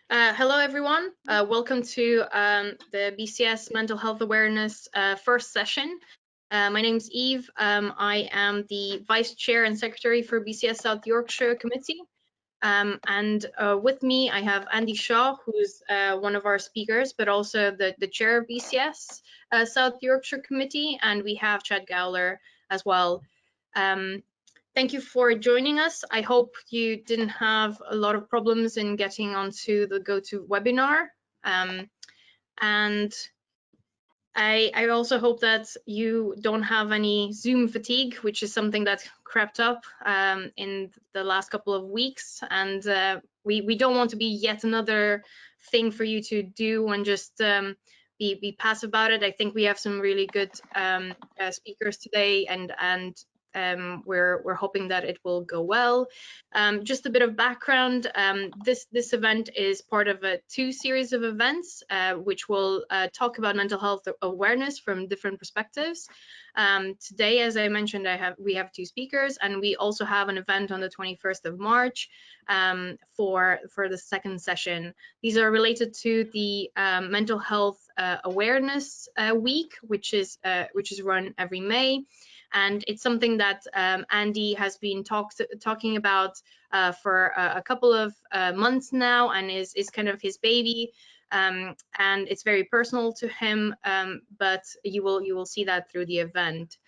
Hello, everyone. Welcome to the BCS Mental Health Awareness first session. My name is Eve. I am the Vice Chair and Secretary for BCS South Yorkshire Committee. And with me, I have Andy Shaw, who's one of our speakers, but also the Chair of BCS South Yorkshire Committee. And we have Chad Gowler as well. Thank you for joining us. I hope you didn't have a lot of problems in getting onto the GoToWebinar. And I also hope that you don't have any Zoom fatigue, which is something that crept up in the last couple of weeks. And we don't want to be yet another thing for you to do and just be passive about it. I think we have some really good speakers today, and we're hoping that it will go well. Just a bit of background, this event is part of two series of events which will talk about mental health awareness from different perspectives. Today, as I mentioned, we have two speakers, and we also have an event on the 21st of March for the second session. These are related to the mental health awareness week, which is run every May. And it's something that Andy has been talking about for a couple of months now, and is kind of his baby. And it's very personal to him, but you will see that through the event.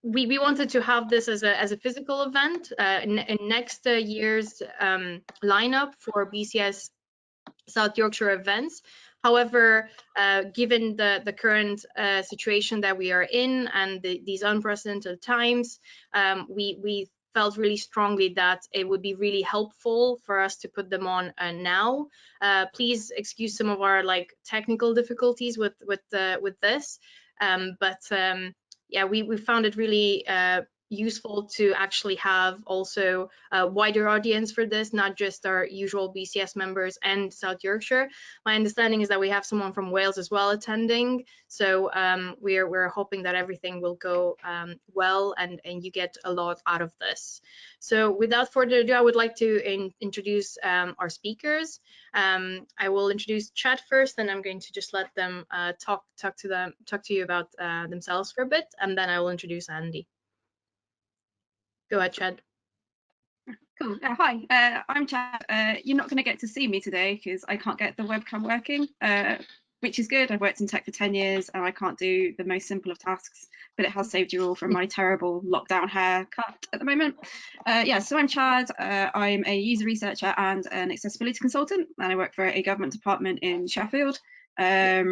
We wanted to have this as a physical event in next year's lineup for BCS South Yorkshire events. However, given the current situation that we are in and these unprecedented times, we felt really strongly that it would be really helpful for us to put them on now. Please excuse some of our technical difficulties with this, but yeah, we found it really useful to actually have also a wider audience for this, not just our usual BCS members and South Yorkshire. My understanding is that we have someone from Wales as well attending, so we're hoping that everything will go well and you get a lot out of this. So without further ado, I would like to introduce our speakers. I will introduce Chad first, and I'm going to just let them talk to you about themselves for a bit, and then I will introduce Andy. Go ahead, Chad. Cool. Hi, I'm Chad. You're not going to get to see me today because I can't get the webcam working, which is good. I've worked in tech for 10 years and I can't do the most simple of tasks, but it has saved you all from my terrible lockdown haircut at the moment. Yeah, so I'm Chad. I'm a user researcher and an accessibility consultant, and I work for a government department in Sheffield. I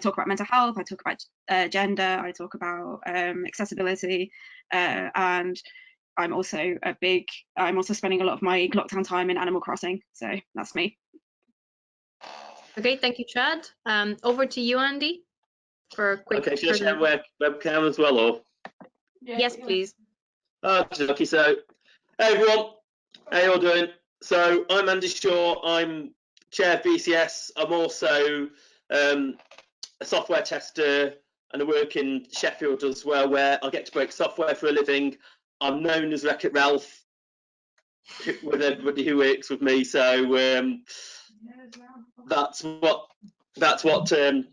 talk about mental health, I talk about gender, I talk about accessibility, and I'm also spending a lot of my lockdown time in Animal Crossing, so that's me. Okay, thank you, Chad. Over to you, Andy, for a quick. Okay, should I share webcam as well, or? Yes, please. Okay, so hey everyone, how you all doing? So I'm Andy Shaw. I'm chair of BCS. I'm also a software tester, and I work in Sheffield as well, where I get to break software for a living. I'm known as Wreck-It Ralph with everybody who works with me. So that's what I'm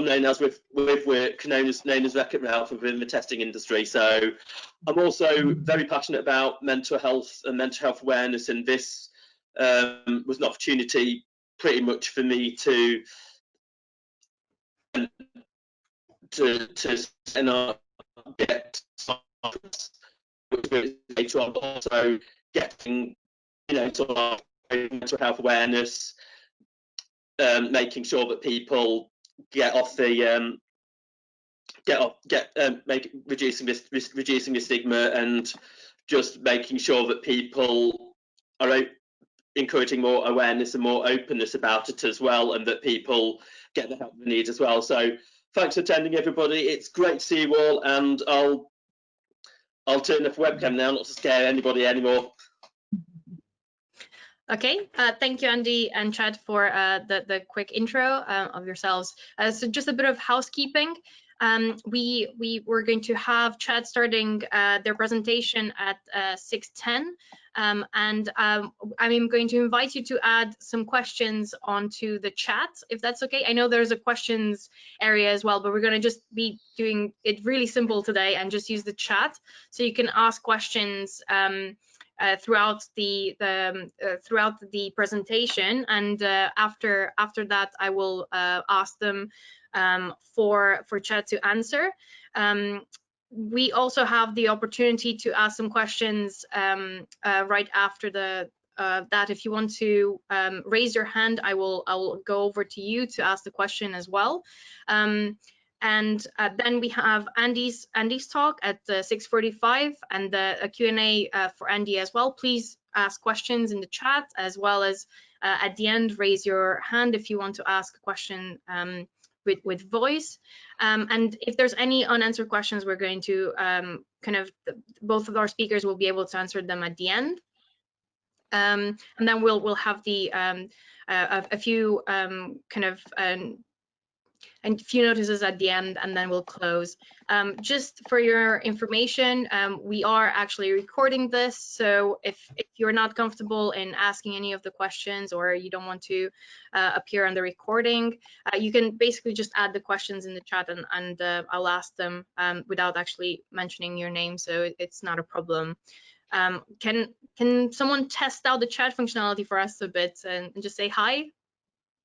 known as with work, known as Wreck-It Ralph within the testing industry. So I'm also very passionate about mental health and mental health awareness, and this was an opportunity pretty much for me to get later on, but also getting sort of mental health awareness, making sure that people get off the reducing the stigma, and just making sure that people are encouraging more awareness and more openness about it as well, and that people get the help they need as well. So thanks for attending, everybody. It's great to see you all, and I'll turn off the webcam now, not to scare anybody anymore. Okay, thank you, Andy and Chad, for the quick intro of yourselves. So just a bit of housekeeping. We were going to have Chad starting their presentation at 6:10. and I'm going to invite you to add some questions onto the chat, if that's okay. I know there's a questions area as well, but we're going to just be doing it really simple today and just use the chat, so you can ask questions throughout the presentation, and after that I will ask them for chat to answer. We also have the opportunity to ask some questions right after that. If you want to raise your hand, I'll go over to you to ask the question as well. And then we have Andy's talk at 6:45, and a Q&A for Andy as well. Please ask questions in the chat, as well as at the end, raise your hand if you want to ask a question with voice. And if there's any unanswered questions, we're going to both of our speakers will be able to answer them at the end. And then we'll have a few and a few notices at the end, and then we'll close. Just for your information, we are actually recording this, so if you're not comfortable in asking any of the questions, or you don't want to appear on the recording, you can basically just add the questions in the chat, and I'll ask them without actually mentioning your name, so it's not a problem. Can someone test out the chat functionality for us a bit and just say hi?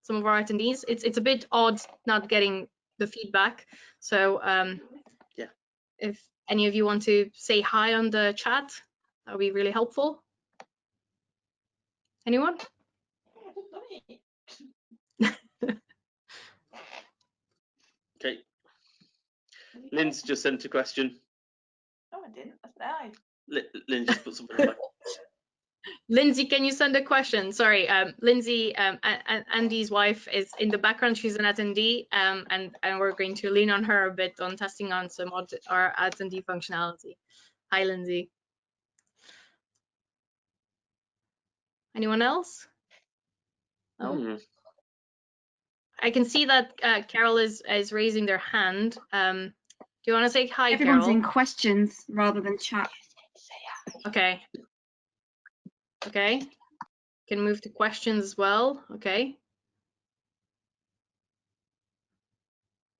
Some of our attendees. It's a bit odd not getting the feedback. So yeah, if any of you want to say hi on the chat, that would be really helpful. Anyone? Okay. Lynn's just sent a question. Oh, I didn't. That's nice. Lynn just put something on. Lindsay, can you send a question? Sorry, Lindsay, Andy's wife, is in the background. She's an attendee, and we're going to lean on her a bit on testing on some of our attendee functionality. Hi, Lindsay. Anyone else? Oh. I can see that Carol is raising their hand. Do you want to say hi, Everyone's Carol? in questions rather than chat. Okay. Okay. Can move to questions as well. Okay.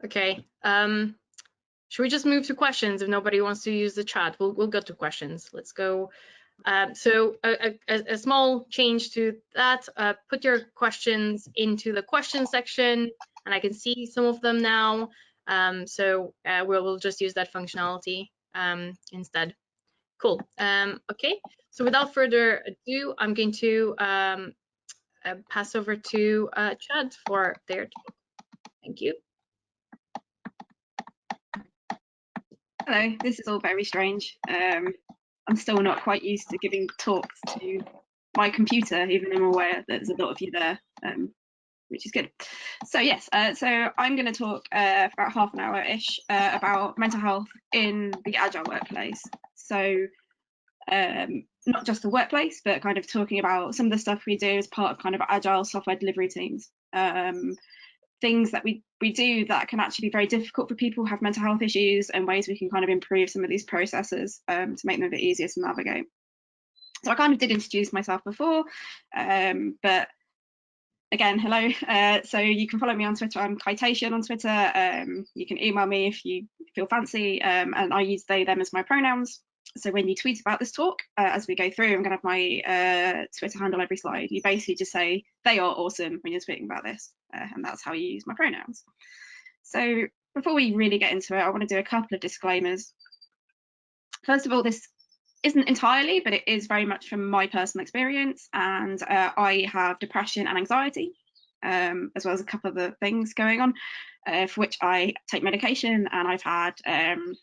Okay. Should we just move to questions if nobody wants to use the chat? We'll go to questions. Let's go. So a small change to that. Put your questions into the question section, and I can see some of them now. So we'll just use that functionality instead. Cool. Okay. So without further ado, I'm going to pass over to Chad for their talk. Thank you. Hello, this is all very strange. I'm still not quite used to giving talks to my computer, even though I'm aware that there's a lot of you there, which is good. So yes, so I'm going to talk for about half an hour-ish about mental health in the Agile workplace. So not just the workplace, but kind of talking about some of the stuff we do as part of kind of Agile software delivery teams. Things that we do that can actually be very difficult for people who have mental health issues, and ways we can kind of improve some of these processes to make them a bit easier to navigate. So I kind of did introduce myself before, but again, hello. So you can follow me on Twitter. I'm Kitation on Twitter. You can email me if you feel fancy, and I use they, them as my pronouns. So when you tweet about this talk, as we go through, I'm going to have my Twitter handle every slide. You basically just say, they are awesome when you're tweeting about this, and that's how you use my pronouns. So before we really get into it, I want to do a couple of disclaimers. First of all, this isn't entirely, but it is very much from my personal experience, and I have depression and anxiety, as well as a couple of other things going on, for which I take medication, and I've had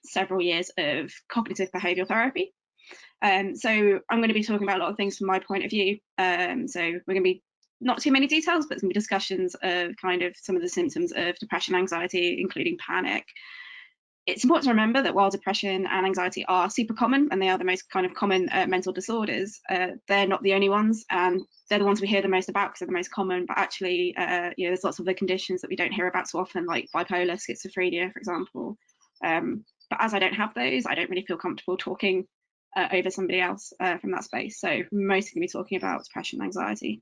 several years of cognitive behavioural therapy. So I'm going to be talking about a lot of things from my point of view. So we're going to be not too many details, but some discussions of kind of some of the symptoms of depression and anxiety, including panic. It's important to remember that while depression and anxiety are super common, and they are the most kind of common mental disorders, they're not the only ones, and they're the ones we hear the most about because they're the most common. But actually, you know, there's lots of other conditions that we don't hear about so often, like bipolar, schizophrenia, for example. But as I don't have those, I don't really feel comfortable talking over somebody else from that space. So I'm mostly going to be talking about depression and anxiety.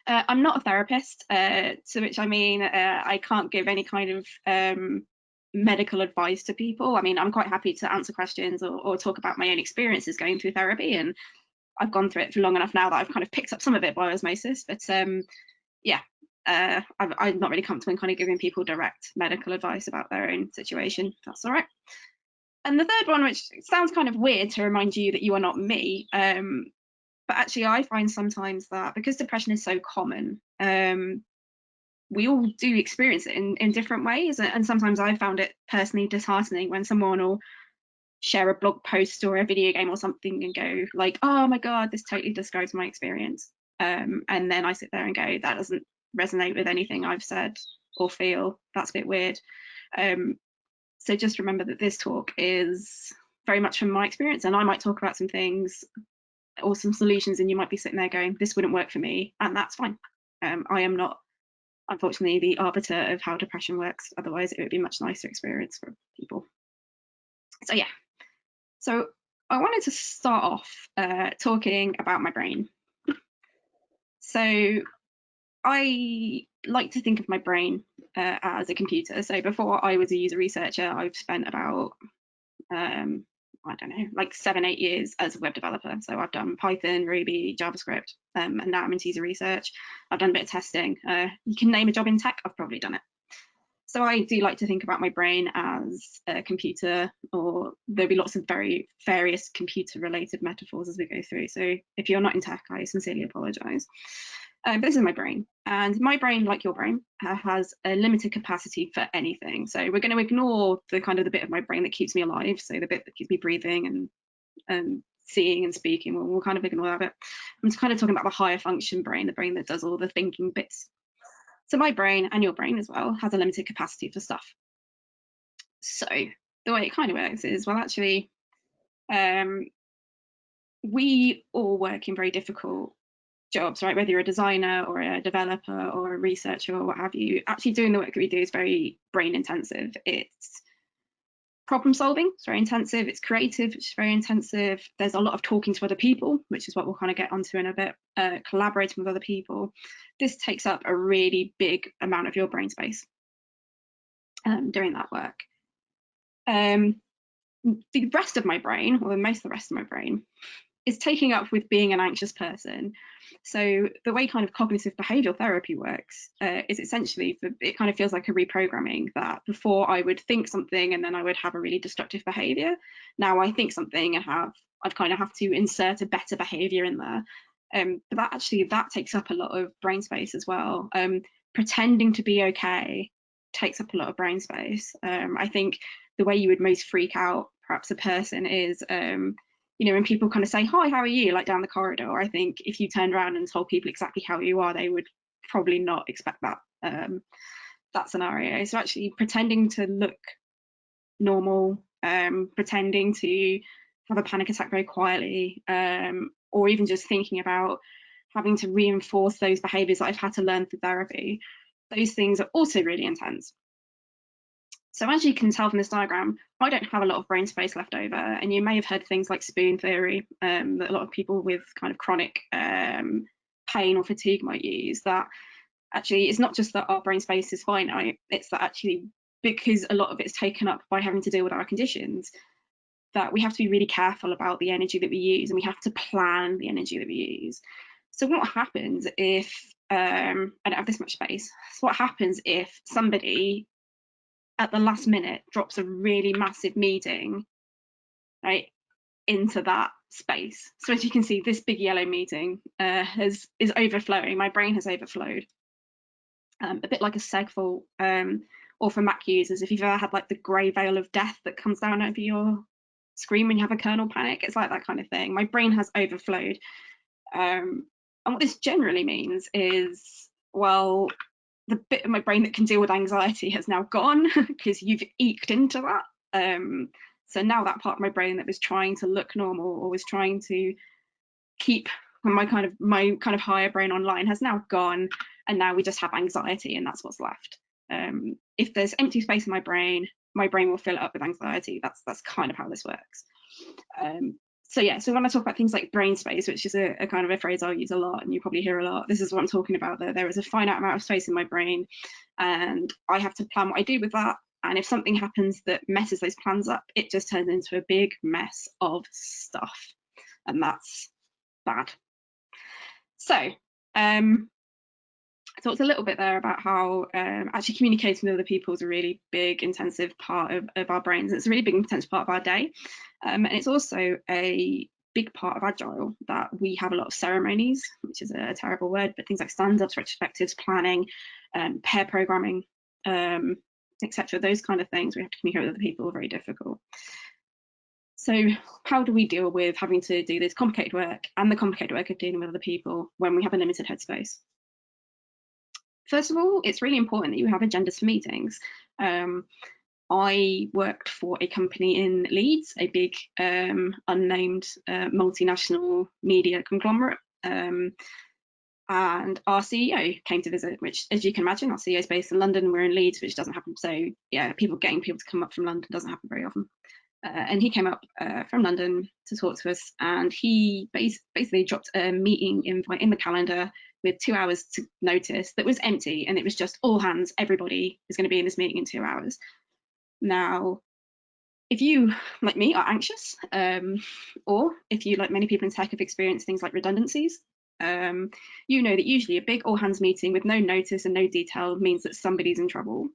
I'm not a therapist, to which I mean I can't give any kind of medical advice to people. I mean, I'm quite happy to answer questions or talk about my own experiences going through therapy, and I've gone through it for long enough now that I've kind of picked up some of it by osmosis. But yeah, I'm not really comfortable in kind of giving people direct medical advice about their own situation, if that's all right. And the third one, which sounds kind of weird to remind you that you are not me, but actually I find sometimes that because depression is so common, we all do experience it in different ways. And sometimes I found it personally disheartening when someone will share a blog post or a video game or something and go like, oh my God, this totally describes my experience. And then I sit there and go, that doesn't resonate with anything I've said or feel. That's a bit weird. So just remember that this talk is very much from my experience, and I might talk about some things or some solutions, and you might be sitting there going, this wouldn't work for me, and that's fine. I am not, unfortunately, the arbiter of how depression works. Otherwise, it would be a much nicer experience for people. So yeah, so I wanted to start off talking about my brain. So I like to think of my brain as a computer. So before I was a user researcher, I've spent about I don't know, like 7-8 years as a web developer. So I've done Python, Ruby, JavaScript, and now I'm into user research. I've done a bit of testing. You can name a job in tech, I've probably done it. So I do like to think about my brain as a computer, or there'll be lots of very various computer related metaphors as we go through. So if you're not in tech, I sincerely apologize. But this is my brain, and my brain, like your brain, has a limited capacity for anything. So we're going to ignore the kind of the bit of my brain that keeps me alive, so the bit that keeps me breathing and seeing and speaking. We'll kind of ignore that bit. I'm just kind of talking about the higher function brain, the brain that does all the thinking bits. So my brain, and your brain as well, has a limited capacity for stuff. So the way it kind of works is, well, actually, we all work in very difficult jobs, right? Whether you're a designer or a developer or a researcher or what have you, actually doing the work that we do is very brain intensive. It's problem solving, it's very intensive. It's creative, it's very intensive. There's a lot of talking to other people, which is what we'll kind of get onto in a bit, collaborating with other people. This takes up a really big amount of your brain space doing that work. The rest of my brain, or most of the rest of my brain, is taking up with being an anxious person. So the way kind of cognitive behavioral therapy works is essentially, it kind of feels like a reprogramming, that before I would think something and then I would have a really destructive behavior. Now I think something and I'd kind of have to insert a better behavior in there. But that takes up a lot of brain space as well. Pretending to be okay takes up a lot of brain space. I think the way you would most freak out perhaps a person is you know, when people kind of say, hi, how are you, like down the corridor, I think if you turned around and told people exactly how you are, they would probably not expect that scenario. So actually pretending to look normal, pretending to have a panic attack very quietly, or even just thinking about having to reinforce those behaviors that I've had to learn through therapy, those things are also really intense. So as you can tell from this diagram, I don't have a lot of brain space left over, and you may have heard things like spoon theory that a lot of people with kind of chronic pain or fatigue might use. That actually it's not just that our brain space is finite, it's that actually because a lot of it's taken up by having to deal with our conditions, that we have to be really careful about the energy that we use, and we have to plan the energy that we use. So what happens if I don't have this much space? So what happens if somebody at the last minute drops a really massive meeting right into that space? So as you can see, this big yellow meeting is overflowing. My brain has overflowed, a bit like a segfault, or for Mac users, if you've ever had like the grey veil of death that comes down over your screen when you have a kernel panic, it's like that kind of thing. My brain has overflowed, and what this generally means is, well, the bit of my brain that can deal with anxiety has now gone because you've eked into that. So now that part of my brain that was trying to look normal or was trying to keep my kind of higher brain online has now gone, and now we just have anxiety, and that's what's left. If there's empty space in my brain will fill it up with anxiety. That's kind of how this works. So yeah, so when I talk about things like brain space, which is a kind of a phrase I'll use a lot and you probably hear a lot, this is what I'm talking about, that there is a finite amount of space in my brain and I have to plan what I do with that. And if something happens that messes those plans up, it just turns into a big mess of stuff. And that's bad. So I talked a little bit there about how actually communicating with other people is a really big, intensive part of our brains. It's a really big, intensive part of our day. And it's also a big part of Agile that we have a lot of ceremonies, which is a terrible word, but things like stand-ups, retrospectives, planning, pair programming, etc. Those kind of things we have to communicate with other people are very difficult. So how do we deal with having to do this complicated work and the complicated work of dealing with other people when we have a limited headspace? First of all, it's really important that you have agendas for meetings. I worked for a company in Leeds, a big unnamed multinational media conglomerate. And our CEO came to visit, which, as you can imagine, our CEO is based in London, we're in Leeds, which doesn't happen. So yeah, getting people to come up from London doesn't happen very often. And he came up from London to talk to us, and he basically dropped a meeting invite in the calendar with 2 hours to notice that was empty, and it was just all hands, everybody is going to be in this meeting in 2 hours. Now, if you, like me, are anxious, or if you, like many people in tech, have experienced things like redundancies, you know that usually a big all hands meeting with no notice and no detail means that somebody's in trouble.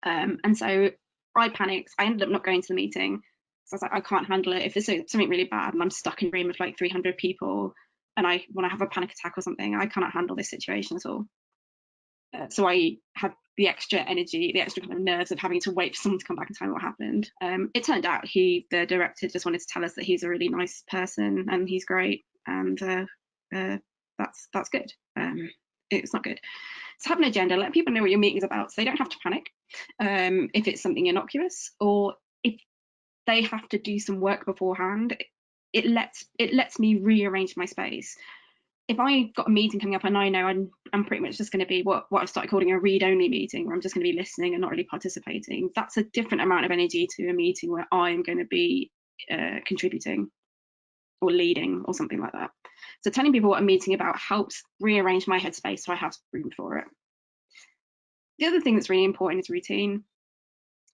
And so I panicked. I ended up not going to the meeting. So I was like, I can't handle it. If there's something really bad and I'm stuck in a room of like 300 people and I want to have a panic attack or something, I cannot handle this situation at all. So I had the extra energy, the extra kind of nerves of having to wait for someone to come back and tell me what happened. It turned out the director just wanted to tell us that he's a really nice person and he's great, and that's good. It's not good. So have an agenda, let people know what your meeting's about so they don't have to panic if it's something innocuous, or if they have to do some work beforehand, it lets me rearrange my space. If I've got a meeting coming up and I know I'm pretty much just going to be what I've started calling a read-only meeting, where I'm just going to be listening and not really participating, that's a different amount of energy to a meeting where I'm going to be contributing or leading or something like that. So telling people what I'm meeting about helps rearrange my headspace so I have room for it. The other thing that's really important is routine.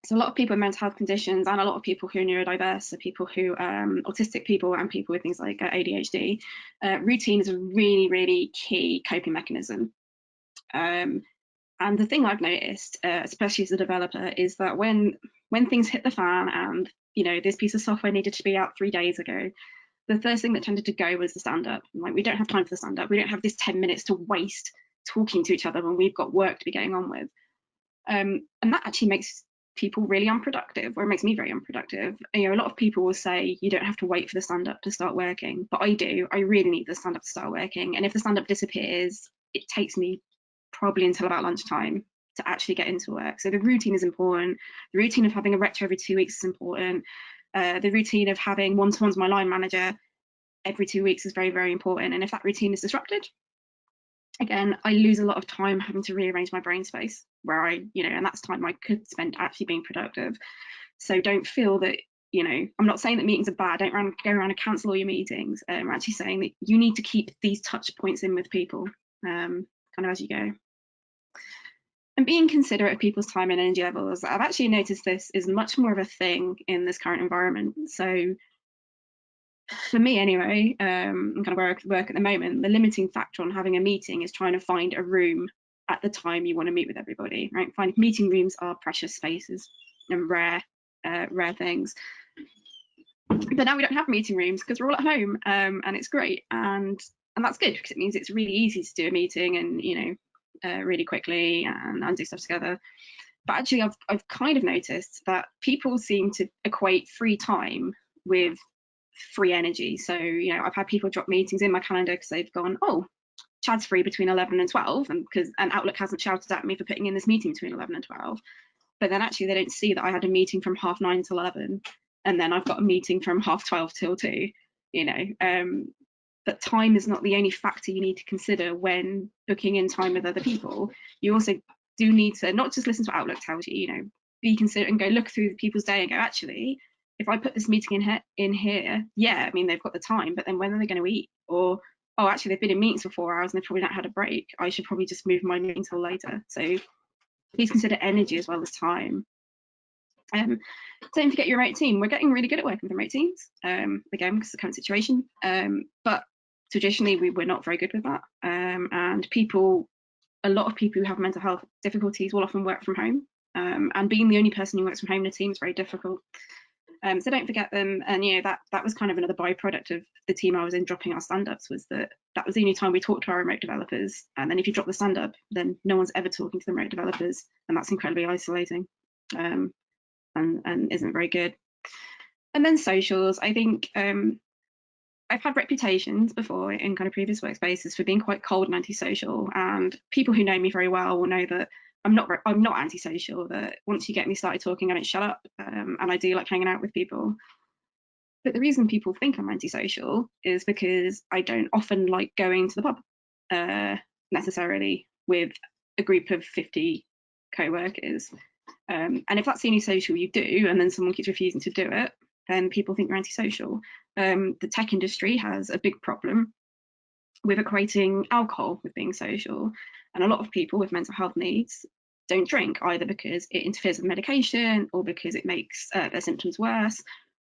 So a lot of people with mental health conditions and a lot of people who are neurodiverse, so people who autistic people and people with things like ADHD, routine is a really, really key coping mechanism. And the thing I've noticed, especially as a developer, is that when things hit the fan and this piece of software needed to be out 3 days ago, the first thing that tended to go was the stand-up. Like, we don't have time for the stand-up. We don't have this 10 minutes to waste talking to each other when we've got work to be getting on with. And that actually makes people really unproductive, or it makes me very unproductive. A lot of people will say you don't have to wait for the stand-up to start working, but I do. I really need the stand-up to start working. And if the stand-up disappears, it takes me probably until about lunchtime to actually get into work. So the routine is important. The routine of having a retro every 2 weeks is important. The routine of having one-to-ones with my line manager every 2 weeks is very, very important. And if that routine is disrupted, again, I lose a lot of time having to rearrange my brain space, where and that's time I could spend actually being productive. So don't feel that, I'm not saying that meetings are bad. Don't go around and cancel all your meetings. I'm actually saying that you need to keep these touch points in with people, kind of as you go. And being considerate of people's time and energy levels. I've actually noticed this is much more of a thing in this current environment. So for me anyway, kind of where I work at the moment, the limiting factor on having a meeting is trying to find a room at the time you want to meet with everybody, right? Meeting rooms are precious spaces and rare things. But now we don't have meeting rooms because we're all at home, and it's great, and that's good because it means it's really easy to do a meeting and really quickly and do stuff together. But actually, I've kind of noticed that people seem to equate free time with free energy. So I've had people drop meetings in my calendar because they've gone, oh, Chad's free between 11 and 12, and Outlook hasn't shouted at me for putting in this meeting between 11 and 12. But then actually they don't see that I had a meeting from 9:30 till 11, and then I've got a meeting from 12:30 till 2. But time is not the only factor you need to consider when booking in time with other people. You also do need to not just listen to what Outlook tells you, be considerate and go look through people's day and go, actually, if I put this meeting in here, yeah, I mean, they've got the time, but then when are they going to eat? Or, oh, actually, they've been in meetings for 4 hours and they've probably not had a break. I should probably just move my meeting till later. So please consider energy as well as time. Don't forget your remote team. We're getting really good at working with remote teams, again, because of the current situation. But traditionally, we were not very good with that. And a lot of people who have mental health difficulties will often work from home. And being the only person who works from home in a team is very difficult. So don't forget them. And that was kind of another byproduct of the team I was in dropping our stand-ups, was that was the only time we talked to our remote developers. And then if you drop the stand-up, then no one's ever talking to the remote developers, and that's incredibly isolating, and isn't very good. And then socials, I think I've had reputations before in kind of previous workspaces for being quite cold and antisocial, and people who know me very well will know that I'm not antisocial, that once you get me started talking, I don't shut up, and I do like hanging out with people. But the reason people think I'm antisocial is because I don't often like going to the pub necessarily with a group of 50 co-workers. And if that's the only social you do, and then someone keeps refusing to do it, then people think you're antisocial. The tech industry has a big problem with equating alcohol with being social. And a lot of people with mental health needs don't drink, either because it interferes with medication, or because it makes their symptoms worse,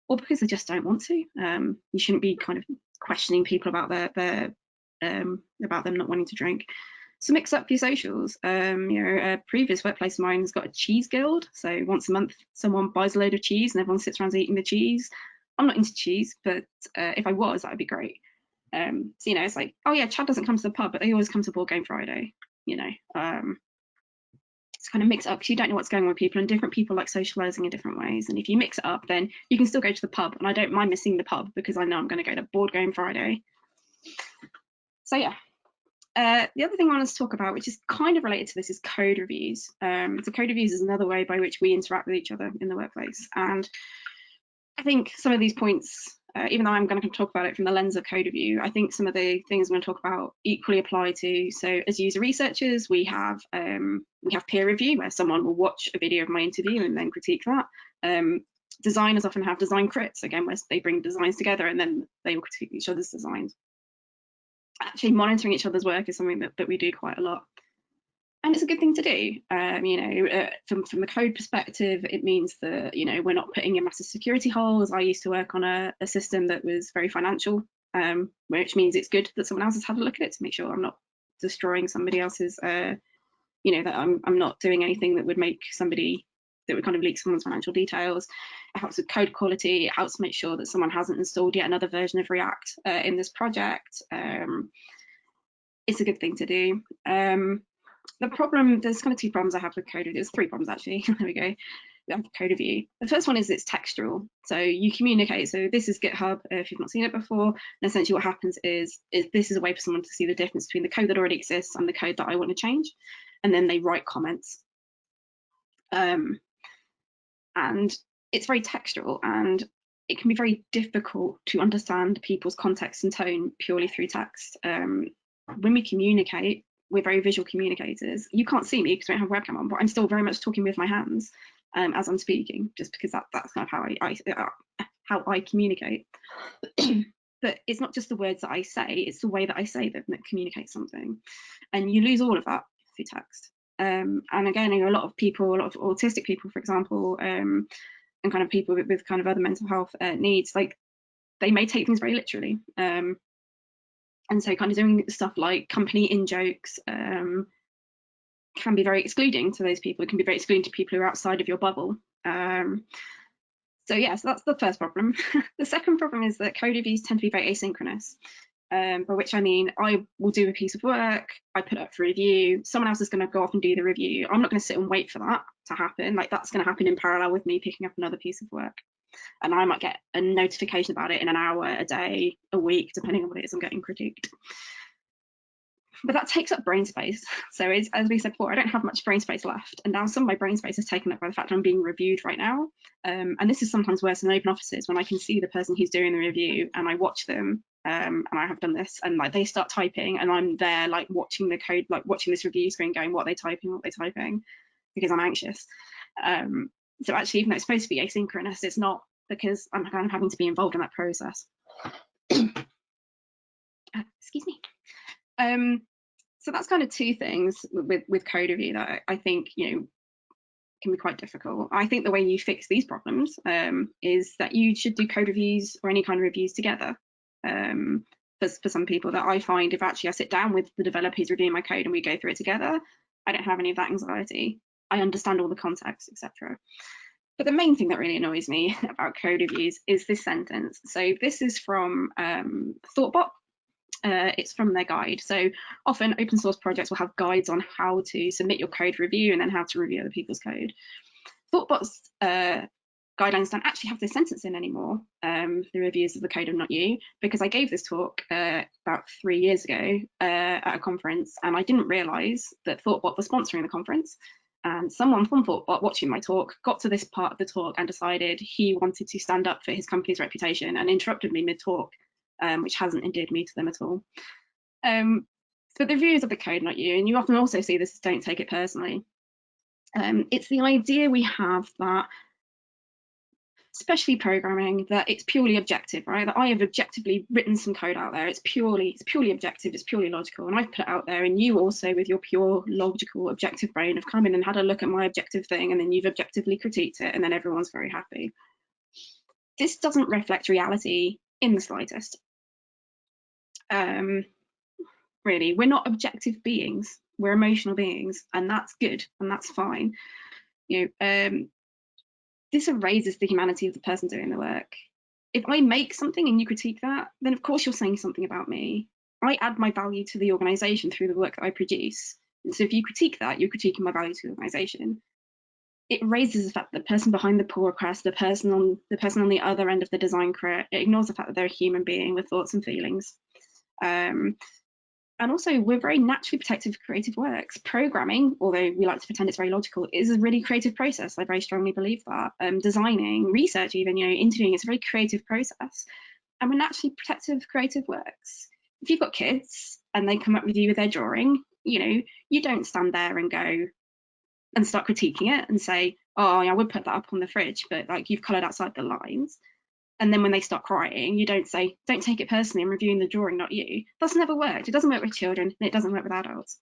or because they just don't want to. You shouldn't be kind of questioning people about about them not wanting to drink. So mix up your socials. A previous workplace of mine has got a cheese guild. So once a month, someone buys a load of cheese and everyone sits around eating the cheese. I'm not into cheese, but if I was, that would be great. So it's like, oh yeah, Chad doesn't come to the pub, but they always come to Board Game Friday. It's kind of mix it up, because you don't know what's going on with people, and different people like socializing in different ways. And if you mix it up, then you can still go to the pub, and I don't mind missing the pub because I know I'm going to go to Board Game Friday. So yeah. The other thing I wanted to talk about, which is kind of related to this, is code reviews. So code reviews is another way by which we interact with each other in the workplace. And I think some of these points, even though I'm going to talk about it from the lens of code review, I think some of the things I'm going to talk about equally apply to. So as user researchers, we have peer review, where someone will watch a video of my interview and then critique that. Designers often have design crits, again, where they bring designs together and then they will critique each other's designs. Actually monitoring each other's work is something that we do quite a lot, and it's a good thing to do. From the code perspective, it means that we're not putting in massive security holes. I used to work on a system that was very financial, which means it's good that someone else has had a look at it to make sure I'm not destroying somebody else's that I'm not doing anything that would make somebody, that would kind of leak someone's financial details. It helps with code quality. It helps make sure that someone hasn't installed yet another version of React in this project. It's a good thing to do. The problem, there's kind of two problems I have with code review. There's three problems actually. There we go. Code review. The first one is it's textual. So you communicate. So this is GitHub if you've not seen it before. And essentially what happens is this is a way for someone to see the difference between the code that already exists and the code that I want to change. And then they write comments. And it's very textual, and it can be very difficult to understand people's context and tone purely through text. When we communicate, we're very visual communicators. You can't see me because I don't have a webcam on, but I'm still very much talking with my hands as I'm speaking, just because that's kind of how I communicate. But it's not just the words that I say, it's the way that I say them that communicates something. And you lose all of that through text. And again, a lot of autistic people, for example, and kind of people with kind of other mental health needs, like they may take things very literally. And so kind of doing stuff like company in-jokes can be very excluding to those people. It can be very excluding to people who are outside of your bubble. So that's the first problem. The second problem is that code reviews tend to be very asynchronous. By which I mean, I will do a piece of work, I put it up for review, someone else is going to go off and do the review. I'm not going to sit and wait for that to happen. Like, that's going to happen in parallel with me picking up another piece of work. And I might get a notification about it in an hour, a day, a week, depending on what it is I'm getting critiqued. But that takes up brain space. So as we said before, I don't have much brain space left. And now some of my brain space is taken up by the fact that I'm being reviewed right now. And this is sometimes worse in open offices, when I can see the person who's doing the review and I watch them. And I have done this, and like they start typing and I'm there like watching the code, like watching this review screen going, what are they typing, because I'm anxious. So actually, even though it's supposed to be asynchronous, it's not because I'm kind of having to be involved in that process. Excuse me. So that's kind of two things with code review that I think, you know, can be quite difficult. I think the way you fix these problems is that you should do code reviews or any kind of reviews together. For some people, that I find, if actually I sit down with the developer who's reviewing my code and we go through it together, I don't have any of that anxiety. I understand all the context, etc. But the main thing that really annoys me about code reviews is this sentence. So this is from Thoughtbot. It's from their guide. So often open source projects will have guides on how to submit your code review and then how to review other people's code. Thoughtbot's guidelines don't actually have this sentence in anymore, the reviews of the code and not you, because I gave this talk about 3 years ago at a conference, and I didn't realise that Thoughtbot was sponsoring the conference. And someone from Thoughtbot watching my talk got to this part of the talk and decided he wanted to stand up for his company's reputation and interrupted me mid-talk, which hasn't endeared me to them at all. So the reviews of the code, not you, and you often also see this, don't take it personally. It's the idea we have that, especially programming, that it's purely objective, right? That I have objectively written some code out there. It's purely objective, it's purely logical, and I've put it out there, and you also, with your pure logical objective brain, have come in and had a look at my objective thing, and then you've objectively critiqued it, and then everyone's very happy. This doesn't reflect reality in the slightest. Really, we're not objective beings, we're emotional beings, and that's good and that's fine. You know, this erases the humanity of the person doing the work. If I make something and you critique that, then of course you're saying something about me. I add my value to the organization through the work that I produce. And so if you critique that, you're critiquing my value to the organization. It raises the fact that the person behind the pull request, the person on the other end of the design crit, it ignores the fact that they're a human being with thoughts and feelings. And also, we're very naturally protective of creative works. Programming, although we like to pretend it's very logical, is a really creative process. I very strongly believe that. Designing, research, even, you know, interviewing, it's a very creative process. And we're naturally protective of creative works. If you've got kids and they come up with you with their drawing, you know, you don't stand there and go and start critiquing it and say, oh, I would put that up on the fridge, but like you've coloured outside the lines. And then when they start crying, you don't say, don't take it personally, I'm reviewing the drawing, not you. That's never worked. It doesn't work with children, and it doesn't work with adults.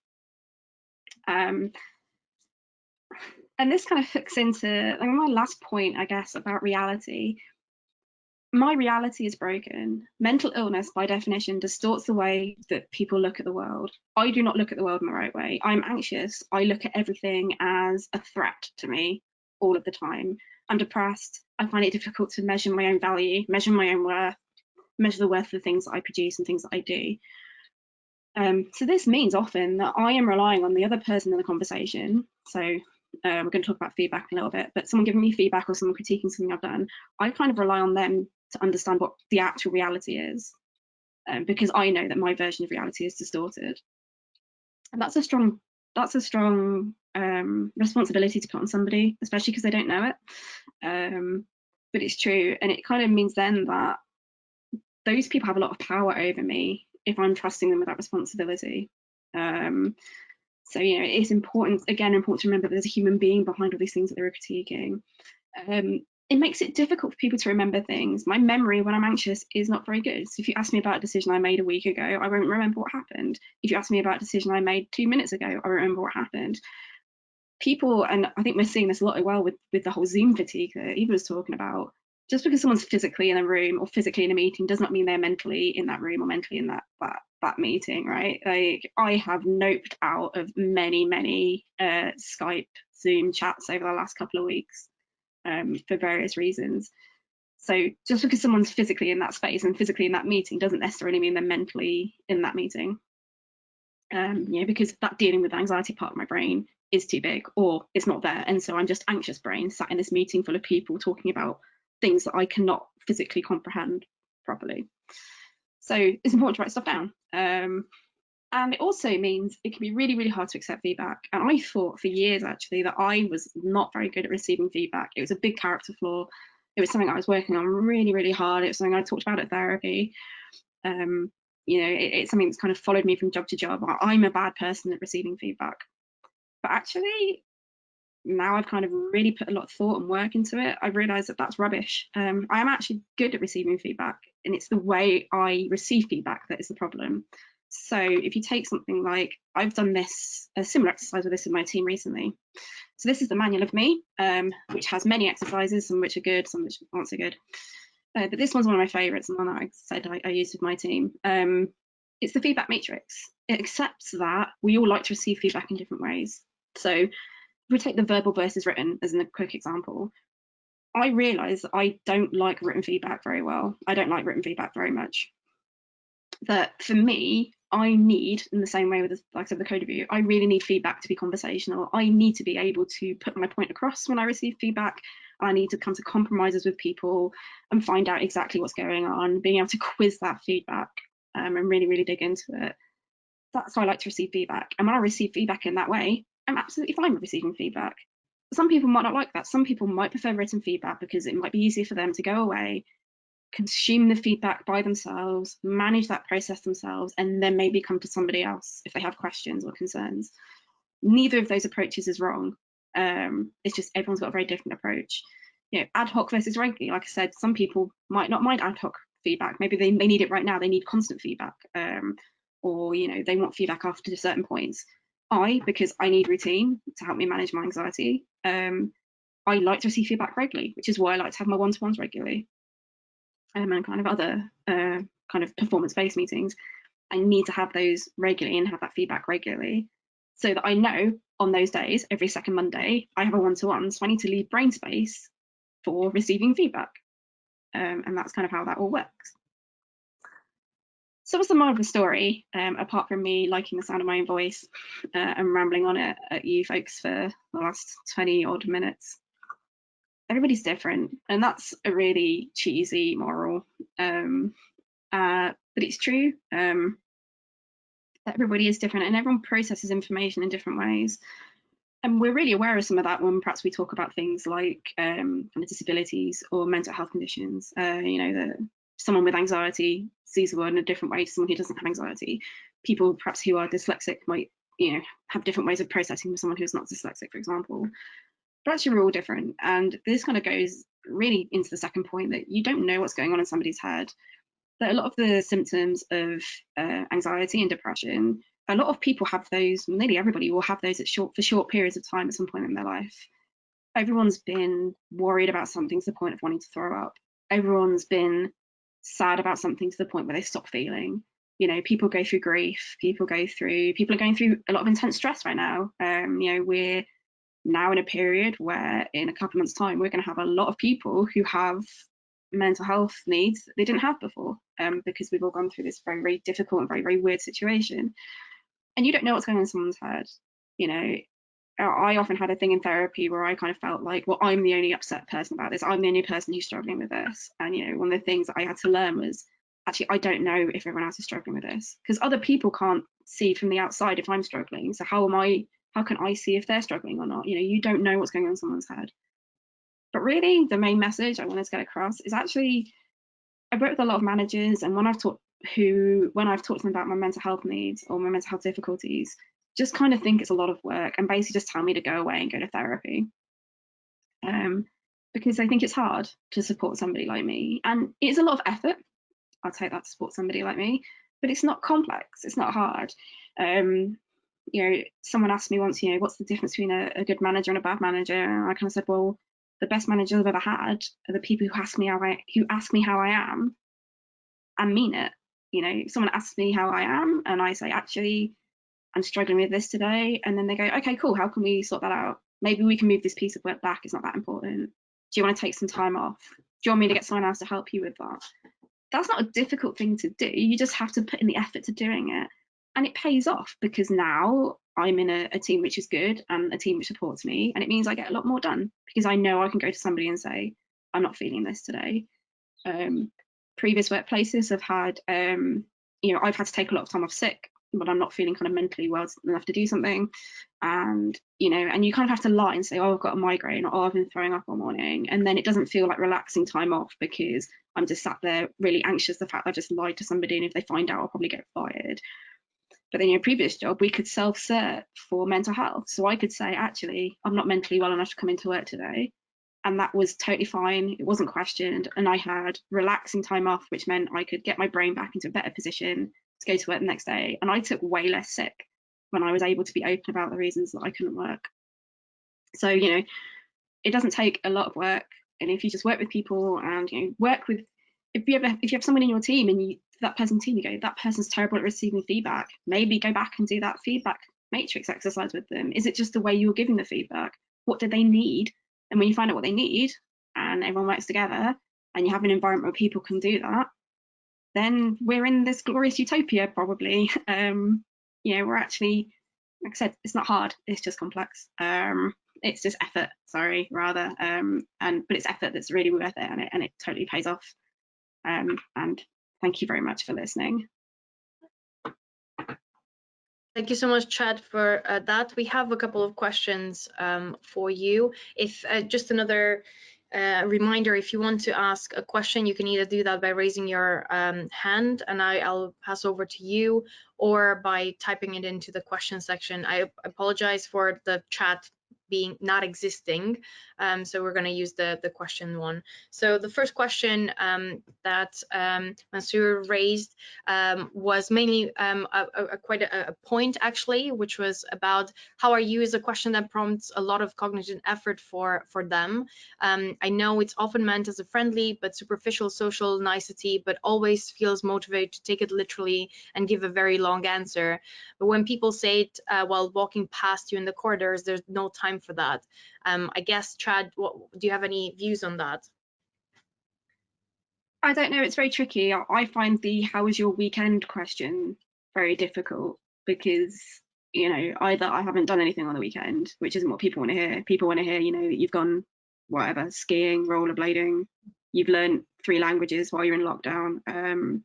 And this kind of hooks into like, my last point, I guess, about reality. My reality is broken. Mental illness, by definition, distorts the way that people look at the world. I do not look at the world in the right way. I'm anxious. I look at everything as a threat to me all of the time. I'm depressed. I find it difficult to measure my own value, measure my own worth, measure the worth of the things that I produce and things that I do. So this means often that I am relying on the other person in the conversation. So we're going to talk about feedback in a little bit, but someone giving me feedback or someone critiquing something I've done, I kind of rely on them to understand what the actual reality is, because I know that my version of reality is distorted. And that's a strong responsibility to put on somebody, especially because they don't know it. But it's true, and it kind of means then that those people have a lot of power over me if I'm trusting them with that responsibility. So, you know, it's important to remember there's a human being behind all these things that they're critiquing. It makes it difficult for people to remember things. My memory when I'm anxious is not very good. So if you ask me about a decision I made a week ago, I won't remember what happened. If you ask me about a decision I made 2 minutes ago, I won't remember what happened. People, and I think we're seeing this a lot as well with the whole Zoom fatigue that Eva was talking about, just because someone's physically in a room or physically in a meeting does not mean they're mentally in that room or mentally in that meeting, right? Like, I have noped out of many Skype, Zoom chats over the last couple of weeks for various reasons. So just because someone's physically in that space and physically in that meeting doesn't necessarily mean they're mentally in that meeting. You know, because that dealing with the anxiety part of my brain is too big, or it's not there, and so I'm just anxious brain sat in this meeting full of people talking about things that I cannot physically comprehend properly. So it's important to write stuff down. And it also means it can be really hard to accept feedback. And I thought for years actually that I was not very good at receiving feedback. It was a big character flaw. It was something I was working on really hard. It was something I talked about at therapy. You know, it's something that's kind of followed me from job to job. I'm a bad person at receiving feedback. But actually, now I've kind of really put a lot of thought and work into it, I realised that that's rubbish. I am actually good at receiving feedback, and it's the way I receive feedback that is the problem. So if you take something like, I've done this, a similar exercise with this in my team recently. So this is the manual of me, which has many exercises, some which are good, some which aren't so good. But this one's one of my favourites, and one that I said I used with my team. It's the feedback matrix. It accepts that we all like to receive feedback in different ways. So if we take the verbal versus written as a quick example, I realise that I don't like written feedback very well. I don't like written feedback very much. That for me, I need, in the same way with, like I said, the code review, I really need feedback to be conversational. I need to be able to put my point across when I receive feedback. I need to come to compromises with people and find out exactly what's going on, being able to quiz that feedback and really, really dig into it. That's how I like to receive feedback. And when I receive feedback in that way, I'm absolutely fine with receiving feedback. Some people might not like that. Some people might prefer written feedback because it might be easier for them to go away, consume the feedback by themselves, manage that process themselves, and then maybe come to somebody else if they have questions or concerns. Neither of those approaches is wrong. It's just everyone's got a very different approach. You know, ad hoc versus regularly, like I said, some people might not mind ad hoc feedback. Maybe they need it right now. They need constant feedback, or you know, they want feedback after certain points. Because I need routine to help me manage my anxiety, I like to receive feedback regularly, which is why I like to have my one-to-ones regularly. And kind of other kind of performance-based meetings, I need to have those regularly and have that feedback regularly, so that I know on those days, every second Monday, I have a one-to-one, so I need to leave brain space for receiving feedback. And that's kind of how that all works. So what's the moral of the story, apart from me liking the sound of my own voice and rambling on it at you folks for the last 20 odd minutes? Everybody's different, and that's a really cheesy moral, but it's true. Everybody is different, and everyone processes information in different ways, and we're really aware of some of that when perhaps we talk about things like kind of disabilities or mental health conditions. You know, that someone with anxiety sees the world in a different way to someone who doesn't have anxiety. People perhaps who are dyslexic might, you know, have different ways of processing than someone who's not dyslexic, for example. But actually we're all different, and this kind of goes really into the second point, that you don't know what's going on in somebody's head. That a lot of the symptoms of anxiety and depression, a lot of people have those, nearly everybody will have those for short periods of time at some point in their life. Everyone's been worried about something to the point of wanting to throw up. Everyone's been sad about something to the point where they stop feeling. You know, people go through grief, people are going through a lot of intense stress right now. You know, we're now in a period where in a couple of months' time, we're going to have a lot of people who have mental health needs that they didn't have before, because we've all gone through this very, very difficult and very, very weird situation. And you don't know what's going on in someone's head. You know, I often had a thing in therapy where I kind of felt like, well, I'm the only upset person about this. I'm the only person who's struggling with this. And, you know, one of the things that I had to learn was, actually, I don't know if everyone else is struggling with this, because other people can't see from the outside if I'm struggling. So how can I see if they're struggling or not? You know, you don't know what's going on in someone's head. But really, the main message I wanted to get across is actually, I've worked with a lot of managers, and when I've talked to them about my mental health needs or my mental health difficulties, just kind of think it's a lot of work and basically just tell me to go away and go to therapy. Because I think it's hard to support somebody like me, and it's a lot of effort. I'll take that to support somebody like me, but it's not complex, it's not hard. You know, someone asked me once, you know, what's the difference between a good manager and a bad manager? And I kind of said, well, the best managers I've ever had are the people who ask me how I am and mean it. You know, if someone asks me how I am and I say, actually, I'm struggling with this today, and then they go, okay, cool, how can we sort that out? Maybe we can move this piece of work back, it's not that important. Do you want to take some time off? Do you want me to get someone else to help you with that? That's not a difficult thing to do. You just have to put in the effort to doing it. And it pays off, because now I'm in a team which is good and a team which supports me, and it means I get a lot more done because I know I can go to somebody and say, I'm not feeling this today. Previous workplaces have had, you know, I've had to take a lot of time off sick, but I'm not feeling kind of mentally well enough to do something. And, you know, and you kind of have to lie and say, oh, I've got a migraine, or oh, I've been throwing up all morning. And then it doesn't feel like relaxing time off, because I'm just sat there really anxious, the fact I just lied to somebody, and if they find out, I'll probably get fired. But then in your previous job, we could self-cert for mental health. So I could say, actually, I'm not mentally well enough to come into work today. And that was totally fine. It wasn't questioned. And I had relaxing time off, which meant I could get my brain back into a better position to go to work the next day. And I took way less sick when I was able to be open about the reasons that I couldn't work. So, you know, it doesn't take a lot of work. And if you just work with people and, you know, work with, if you have someone in your team and that person's team, you go, that person's terrible at receiving feedback, maybe go back and do that feedback matrix exercise with them. Is it just the way you're giving the feedback? What do they need? And when you find out what they need and everyone works together and you have an environment where people can do that, then we're in this glorious utopia probably. You know, we're actually, like I said, it's not hard, it's just complex. It's just effort, sorry, rather. But it's effort that's really worth it, and it totally pays off. And thank you very much for listening. Thank you so much, Chad, for that. We have a couple of questions for you. If just another reminder, if you want to ask a question, you can either do that by raising your hand and I'll pass over to you, or by typing it into the question section. I apologize for the chat being not existing, so we're going to use the question one. So the first question that Mansoor raised was mainly quite a point actually, which was about how are you is a question that prompts a lot of cognitive effort for them. I know it's often meant as a friendly but superficial social nicety, but always feels motivated to take it literally and give a very long answer. But when people say it while walking past you in the corridors, there's no time for that. I guess, Chad, do you have any views on that? I don't know, it's very tricky. I find the how was your weekend question very difficult because, you know, either I haven't done anything on the weekend, which isn't what people want to hear. People want to hear, you know, that you've gone whatever, skiing, rollerblading, you've learned 3 languages while you're in lockdown.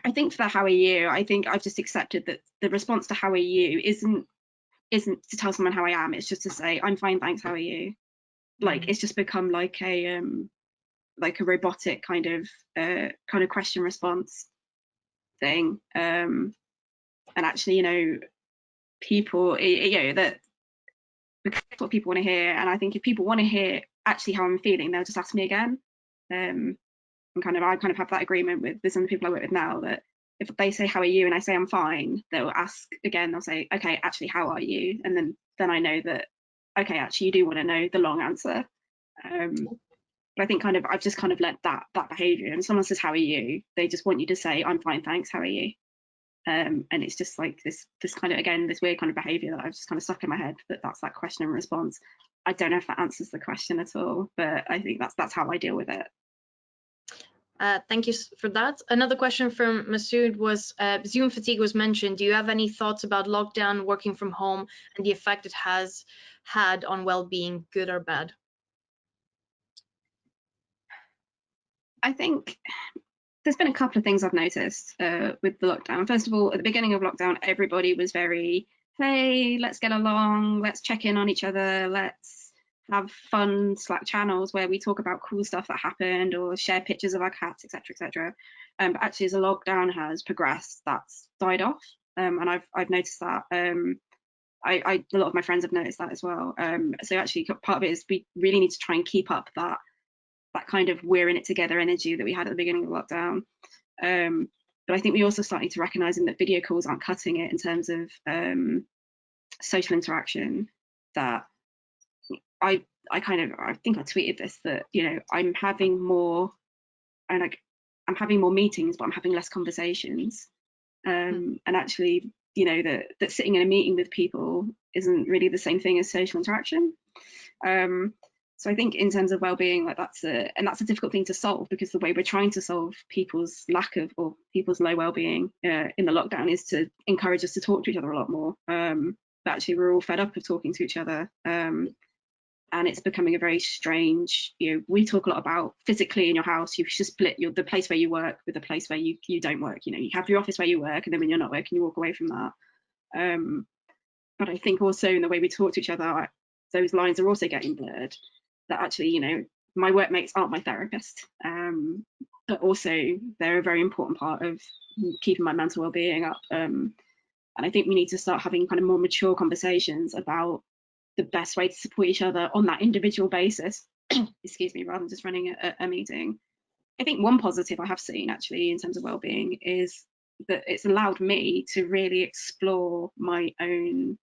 I think for the how are you, I think I've just accepted that the response to how are you isn't to tell someone how I am, it's just to say I'm fine, thanks, how are you? Like it's just become like a robotic kind of question response thing. And actually, you know, people, you know, that because that's what people want to hear. And I think if people want to hear actually how I'm feeling, they'll just ask me again. And I kind of have that agreement with some of the people I work with now, that if they say how are you and I say I'm fine, they'll ask again, they'll say, okay, actually how are you? And then I know that, okay, actually you do want to know the long answer. But I think I've just kind of let that behavior, and someone says how are you, they just want you to say I'm fine, thanks, how are you? And it's just like this kind of, again, this weird kind of behavior that I've just kind of stuck in my head, that's that question and response. I don't know if that answers the question at all, but I think that's how I deal with it. Thank you for that. Another question from Masood was, Zoom fatigue was mentioned. Do you have any thoughts about lockdown, working from home, and the effect it has had on well-being, good or bad? I think there's been a couple of things I've noticed with the lockdown. First of all, at the beginning of lockdown, everybody was very, hey, let's get along, let's check in on each other, let's have fun Slack channels where we talk about cool stuff that happened or share pictures of our cats, etc., etc. But actually, as the lockdown has progressed, that's died off, and I've noticed that. A lot of my friends have noticed that as well. So actually, part of it is we really need to try and keep up that kind of we're in it together energy that we had at the beginning of lockdown. But I think we also started to recognizing that video calls aren't cutting it in terms of social interaction. That I think I tweeted this, that, you know, I'm having more meetings, but I'm having less conversations. And actually, you know, that sitting in a meeting with people isn't really the same thing as social interaction. So I think in terms of well-being, like that's a difficult thing to solve, because the way we're trying to solve people's lack of, or people's low well-being in the lockdown is to encourage us to talk to each other a lot more. But actually we're all fed up of talking to each other. And it's becoming a very strange, you know, we talk a lot about physically in your house, you should split the place where you work with the place where you don't work. You know, you have your office where you work, and then when you're not working, you walk away from that. But I think also in the way we talk to each other, those lines are also getting blurred. That actually, you know, my workmates aren't my therapist, but also they're a very important part of keeping my mental well-being up. And I think we need to start having kind of more mature conversations about the best way to support each other on that individual basis, excuse me, rather than just running a meeting. I think one positive I have seen actually in terms of well-being is that it's allowed me to really explore my own,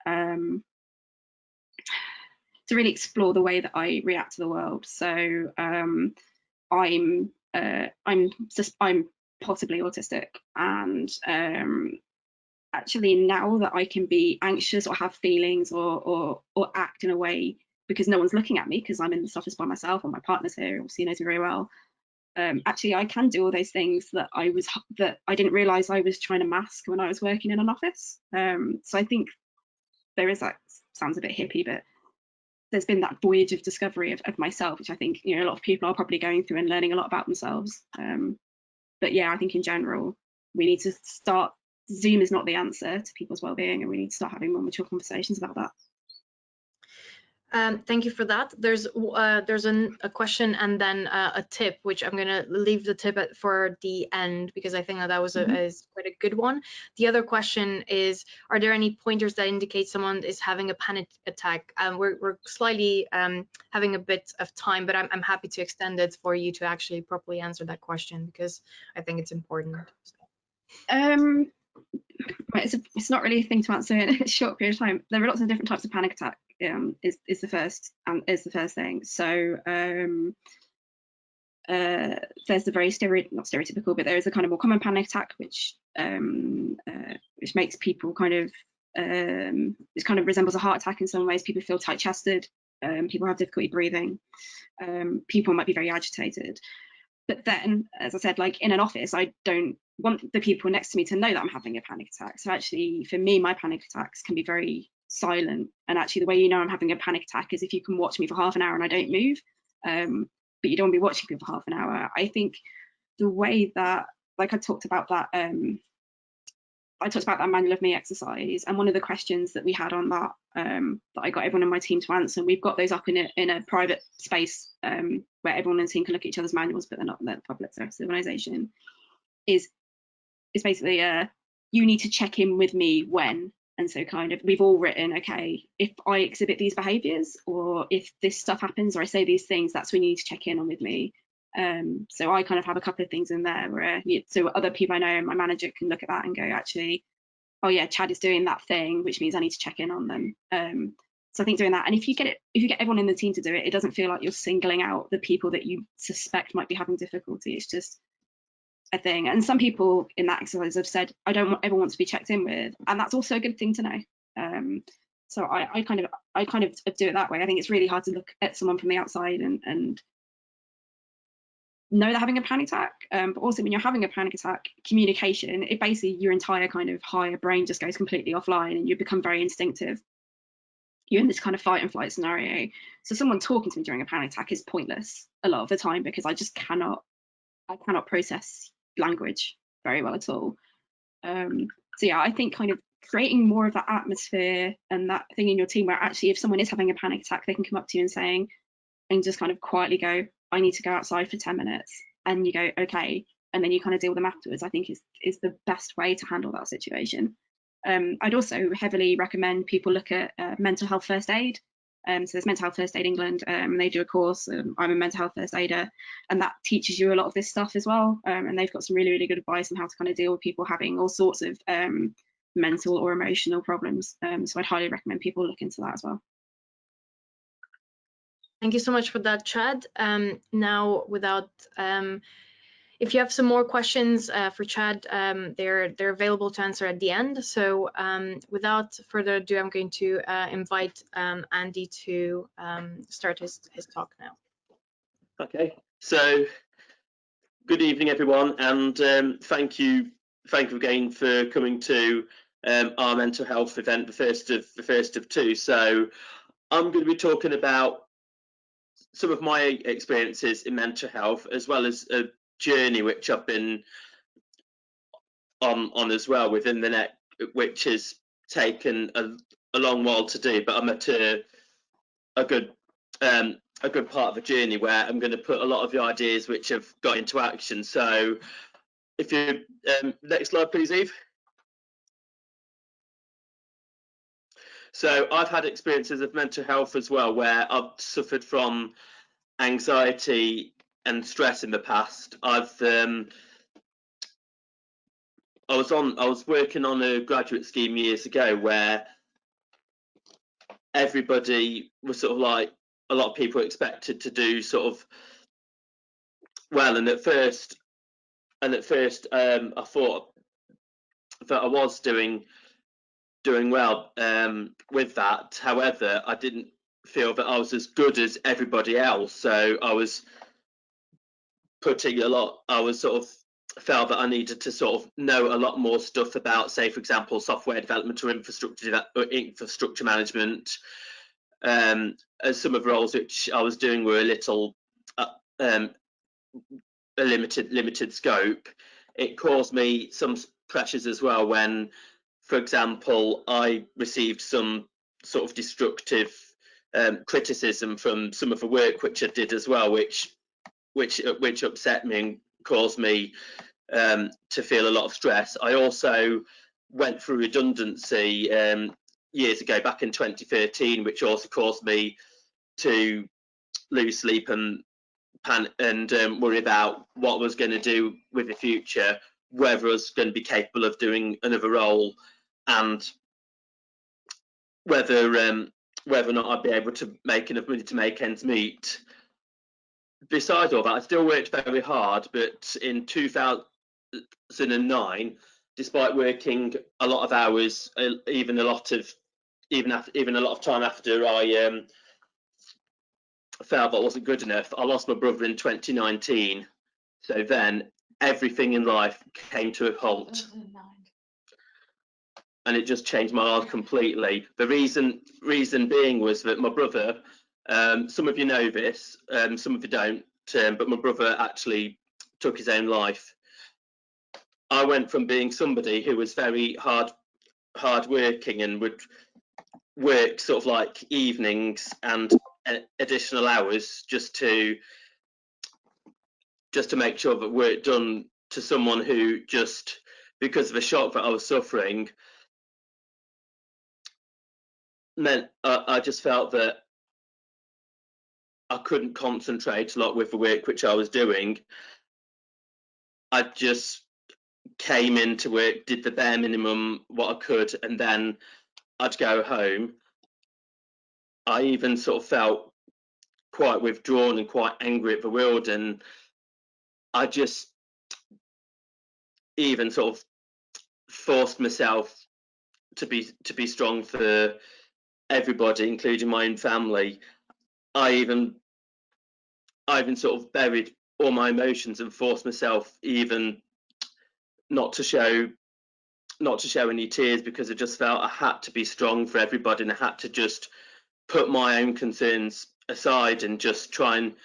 to really explore the way that I react to the world. So I'm possibly autistic, and actually now that I can be anxious or have feelings or act in a way because no one's looking at me because I'm in this office by myself and my partner's here, obviously he knows me very well. Actually, I can do all those things that I didn't realise I was trying to mask when I was working in an office. So I think there is that, sounds a bit hippie, but there's been that voyage of discovery of myself, which I think, you know, a lot of people are probably going through and learning a lot about themselves. But yeah, I think in general, we need to start, Zoom is not the answer to people's well-being, and we need to start having more mature conversations about that. Thank you for that. There's a question and then a tip, which I'm going to leave the tip for the end because I think that was is quite a good one. The other question is, are there any pointers that indicate someone is having a panic attack? We're slightly having a bit of time, but I'm happy to extend it for you to actually properly answer that question because I think it's important. It's not really a thing to answer in a short period of time. There are lots of different types of panic attack. Is the first thing. So there's the very not stereotypical, but there is a kind of more common panic attack, which makes people kind of it kind of resembles a heart attack in some ways. People feel tight-chested. People have difficulty breathing. People might be very agitated. But then, as I said, like in an office, I don't want the people next to me to know that I'm having a panic attack. So actually, for me, my panic attacks can be very silent. And actually, the way you know I'm having a panic attack is if you can watch me for half an hour and I don't move. But you don't want to be watching people for half an hour. I think the way that, like I talked about that manual of me exercise, and one of the questions that we had on that that I got everyone in my team to answer, and we've got those up in a private space where everyone in the team can look at each other's manuals, but they're not in the public service organisation, is basically you need to check in with me when. And so kind of we've all written, okay, if I exhibit these behaviours or if this stuff happens or I say these things, that's when you need to check in on with me. So I kind of have a couple of things in there where so other people I know and my manager can look at that and go, actually, oh yeah, Chad is doing that thing, which means I need to check in on them. So I think doing that, and if you get everyone in the team to do it, it doesn't feel like you're singling out the people that you suspect might be having difficulty. It's just a thing. And some people in that exercise have said, I don't ever want to be checked in with, and that's also a good thing to know. So I kind of do it that way. I think it's really hard to look at someone from the outside and know they're having a panic attack, but also when you're having a panic attack, communication, it basically your entire kind of higher brain just goes completely offline and you become very instinctive. You're in this kind of fight and flight scenario. So someone talking to me during a panic attack is pointless a lot of the time because I just cannot process language very well at all. So yeah, I think kind of creating more of that atmosphere and that thing in your team where actually if someone is having a panic attack, they can come up to you and saying, and just kind of quietly go, I need to go outside for 10 minutes. And you go, okay. And then you kind of deal with them afterwards, I think is the best way to handle that situation. I'd also heavily recommend people look at mental health first aid. So there's Mental Health First Aid England, they do a course. I'm a mental health first aider, and that teaches you a lot of this stuff as well. And they've got some really, really good advice on how to kind of deal with people having all sorts of mental or emotional problems. So I'd highly recommend people look into that as well. Thank you so much for that, Chad. Now, without if you have some more questions for Chad, they're available to answer at the end. So without further ado, I'm going to invite Andy to start his talk now. Okay, so good evening, everyone, and thank you again for coming to our mental health event, the first of two. So I'm going to be talking about some of my experiences in mental health, as well as a journey which I've been on as well within the net, which has taken a long while to do, but I'm at a good a good part of the journey where I'm going to put a lot of the ideas which have got into action. So if you next slide, please, Eve. So I've had experiences of mental health as well, where I've suffered from anxiety and stress in the past. I was working on a graduate scheme years ago where everybody was sort of like, a lot of people were expected to do sort of well, and at first I thought that I was doing well with that. However, I didn't feel that I was as good as everybody else, so I was sort of felt that I needed to sort of know a lot more stuff about, say, for example, software development or infrastructure management. As some of the roles which I was doing were a little a limited scope, it caused me some pressures as well when, for example, I received some sort of destructive criticism from some of the work which I did as well, which upset me and caused me to feel a lot of stress. I also went through redundancy years ago, back in 2013, which also caused me to lose sleep and worry about what I was going to do with the future, whether I was going to be capable of doing another role, and whether or not I'd be able to make enough money to make ends meet. Besides all that, I still worked very hard, but in 2009, despite working a lot of hours, even a lot of time after I felt that wasn't good enough, I lost my brother in 2019. So then everything in life came to a halt, and it just changed my life completely. The reason being was that my brother, some of you know this, some of you don't, but my brother actually took his own life. I went from being somebody who was very hard working and would work sort of like evenings and additional hours just to make sure that work done, to someone who, just because of the shock that I was suffering, meant I just felt that I couldn't concentrate a lot with the work which I was doing. I just came into work, did the bare minimum what I could, and then I'd go home. I even sort of felt quite withdrawn and quite angry at the world, and I just even sort of forced myself to be strong for everybody, including my own family. I even sort of buried all my emotions and forced myself even not to show any tears, because I just felt I had to be strong for everybody, and I had to just put my own concerns aside and just try and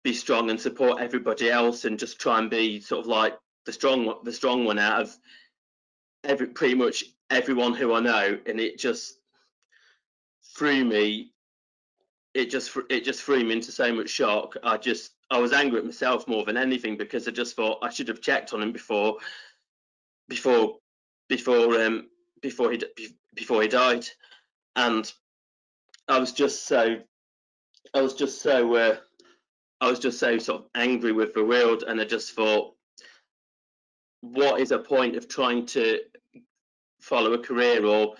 be strong and support everybody else, and just try and be sort of like the strong one out of pretty much everyone who I know. And it just threw me into so much shock. I was angry at myself more than anything, because I just thought I should have checked on him before he died. And I was just so sort of angry with the world, and I just thought, what is a point of trying to follow a career or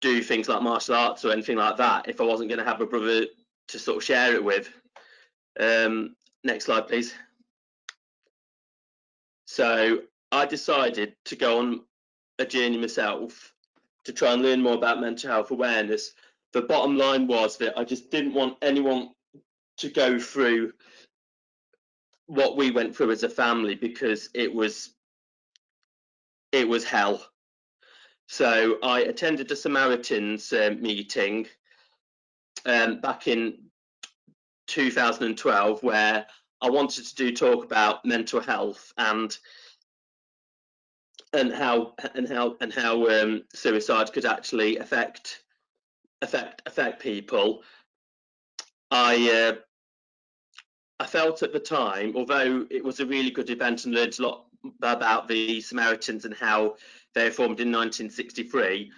do things like martial arts or anything like that if I wasn't going to have a brother to sort of share it with? Next slide, please. So I decided to go on a journey myself to try and learn more about mental health awareness. The bottom line was that I just didn't want anyone to go through what we went through as a family, because it was hell. So I attended a Samaritans meeting back in 2012, where I wanted to talk about mental health and how suicide could actually affect people. I felt at the time, although it was a really good event and learned a lot about the Samaritans and how they were formed in 1963,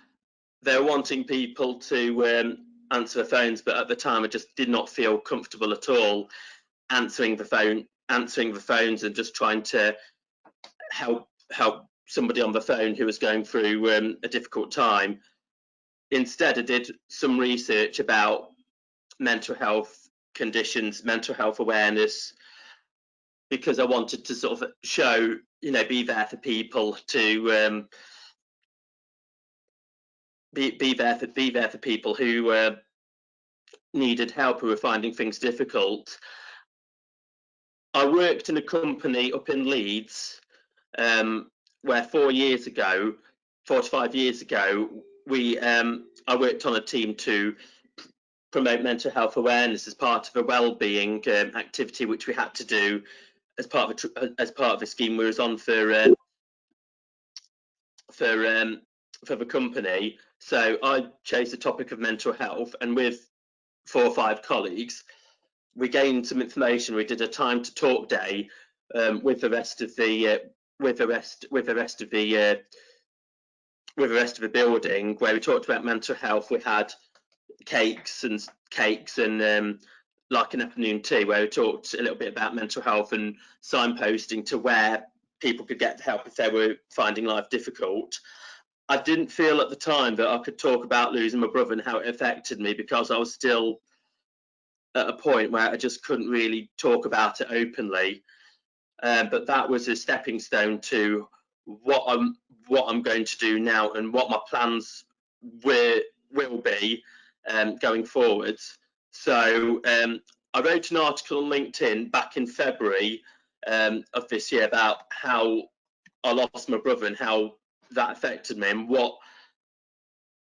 they were wanting people to answer the phones, but at the time I just did not feel comfortable at all answering the phones and just trying to help somebody on the phone who was going through a difficult time. Instead, I did some research about mental health conditions, mental health awareness, because I wanted to sort of show, be there for people, to be there for people who needed help, who were finding things difficult. I worked in a company up in Leeds, where 4 to 5 years ago, I worked on a team to promote mental health awareness as part of a wellbeing activity, which we had to do as part of a scheme we was on for the company. So I chose the topic of mental health, and with 4 or 5 colleagues, we gained some information. We did a time to talk day with the rest of the building, where we talked about mental health. We had cakes and like an afternoon tea, where we talked a little bit about mental health and signposting to where people could get help if they were finding life difficult. I didn't feel at the time that I could talk about losing my brother and how it affected me, because I was still at a point where I just couldn't really talk about it openly. But that was a stepping stone to what I'm going to do now and what my plans will be going forwards. So I wrote an article on LinkedIn back in February of this year about how I lost my brother and how that affected me, and what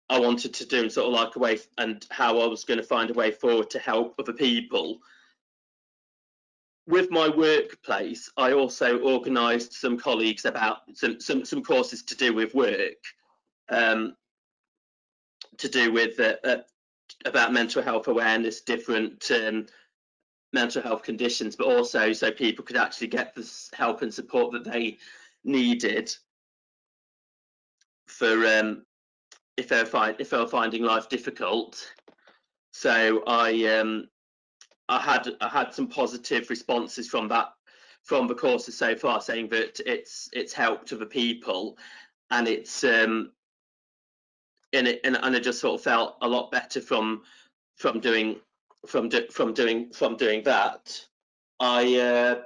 I wanted to do, and sort of like a way, and how I was going to find a way forward to help other people. With my workplace, I also organised some colleagues about some courses to do with work, to do with about mental health awareness, different mental health conditions, but also so people could actually get the help and support that they needed for if they were finding life difficult. So I had some positive responses from the courses so far, saying that it's helped other people, and and I just sort of felt a lot better from doing that. I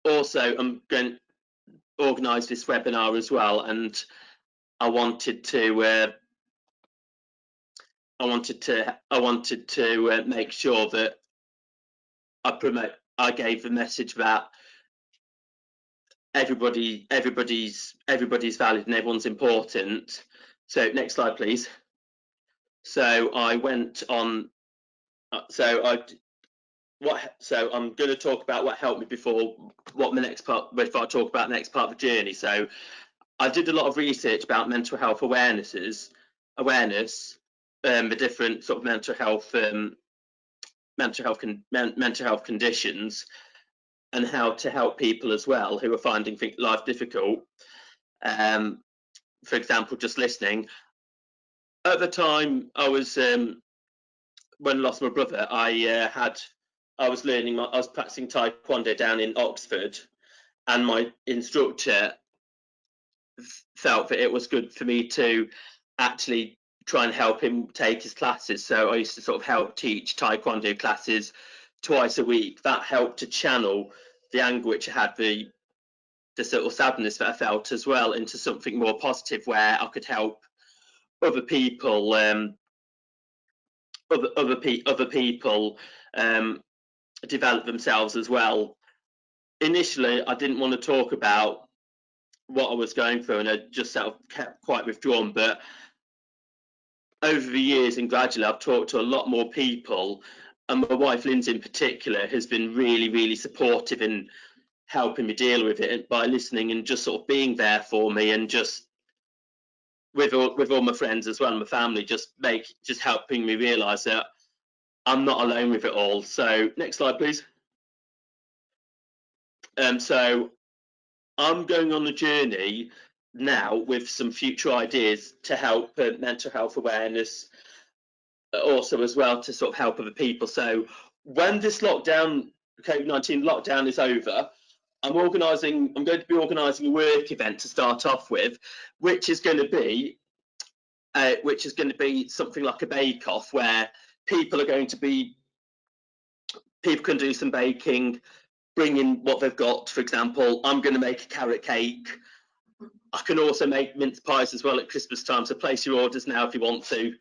also am going to organise this webinar as well, and I wanted to make sure that I gave the message that everybody's valid and everyone's important. So next slide, please. So I went on. So I'm going to talk about what helped me before I talk about the next part of the journey. So I did a lot of research about mental health awareness, the different sort of mental health conditions, and how to help people as well who are finding life difficult. For example, just listening. At the time, I was when I lost my brother, I was practicing Taekwondo down in Oxford, and my instructor felt that it was good for me to actually try and help him take his classes. So I used to sort of help teach Taekwondo classes twice a week. That helped to channel the anger which I had, the sort of sadness that I felt as well, into something more positive, where I could help other people, other people develop themselves as well. Initially, I didn't want to talk about what I was going through, and I just sort of kept quite withdrawn. But over the years, and gradually, I've talked to a lot more people, and my wife Lindsay in particular has been really, really supportive in helping me deal with it by listening and just sort of being there for me, and just with all my friends as well, and my family, just helping me realise that I'm not alone with it all. So next slide, please. So I'm going on a journey now with some future ideas to help mental health awareness, also as well to sort of help other people. So when this COVID-19 lockdown is over, I'm going to be organising a work event to start off with, which is going to be something like a bake-off, where people can do some baking, bring in what they've got. For example, I'm going to make a carrot cake. I can also make mince pies as well at Christmas time, so place your orders now if you want to.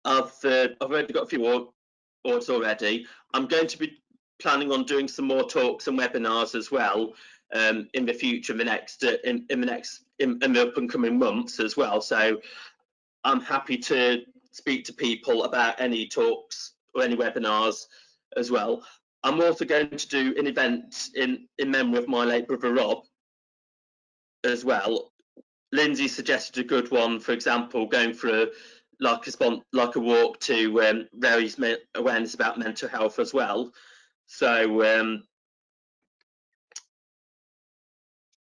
I've already got a few orders already. I'm going to be planning on doing some more talks and webinars as well in the future, in the up and coming months as well. So I'm happy to speak to people about any talks or any webinars as well. I'm also going to do an event in memory of my late brother Rob as well. Lindsay suggested a good one, for example, going for a walk to raise awareness about mental health as well. So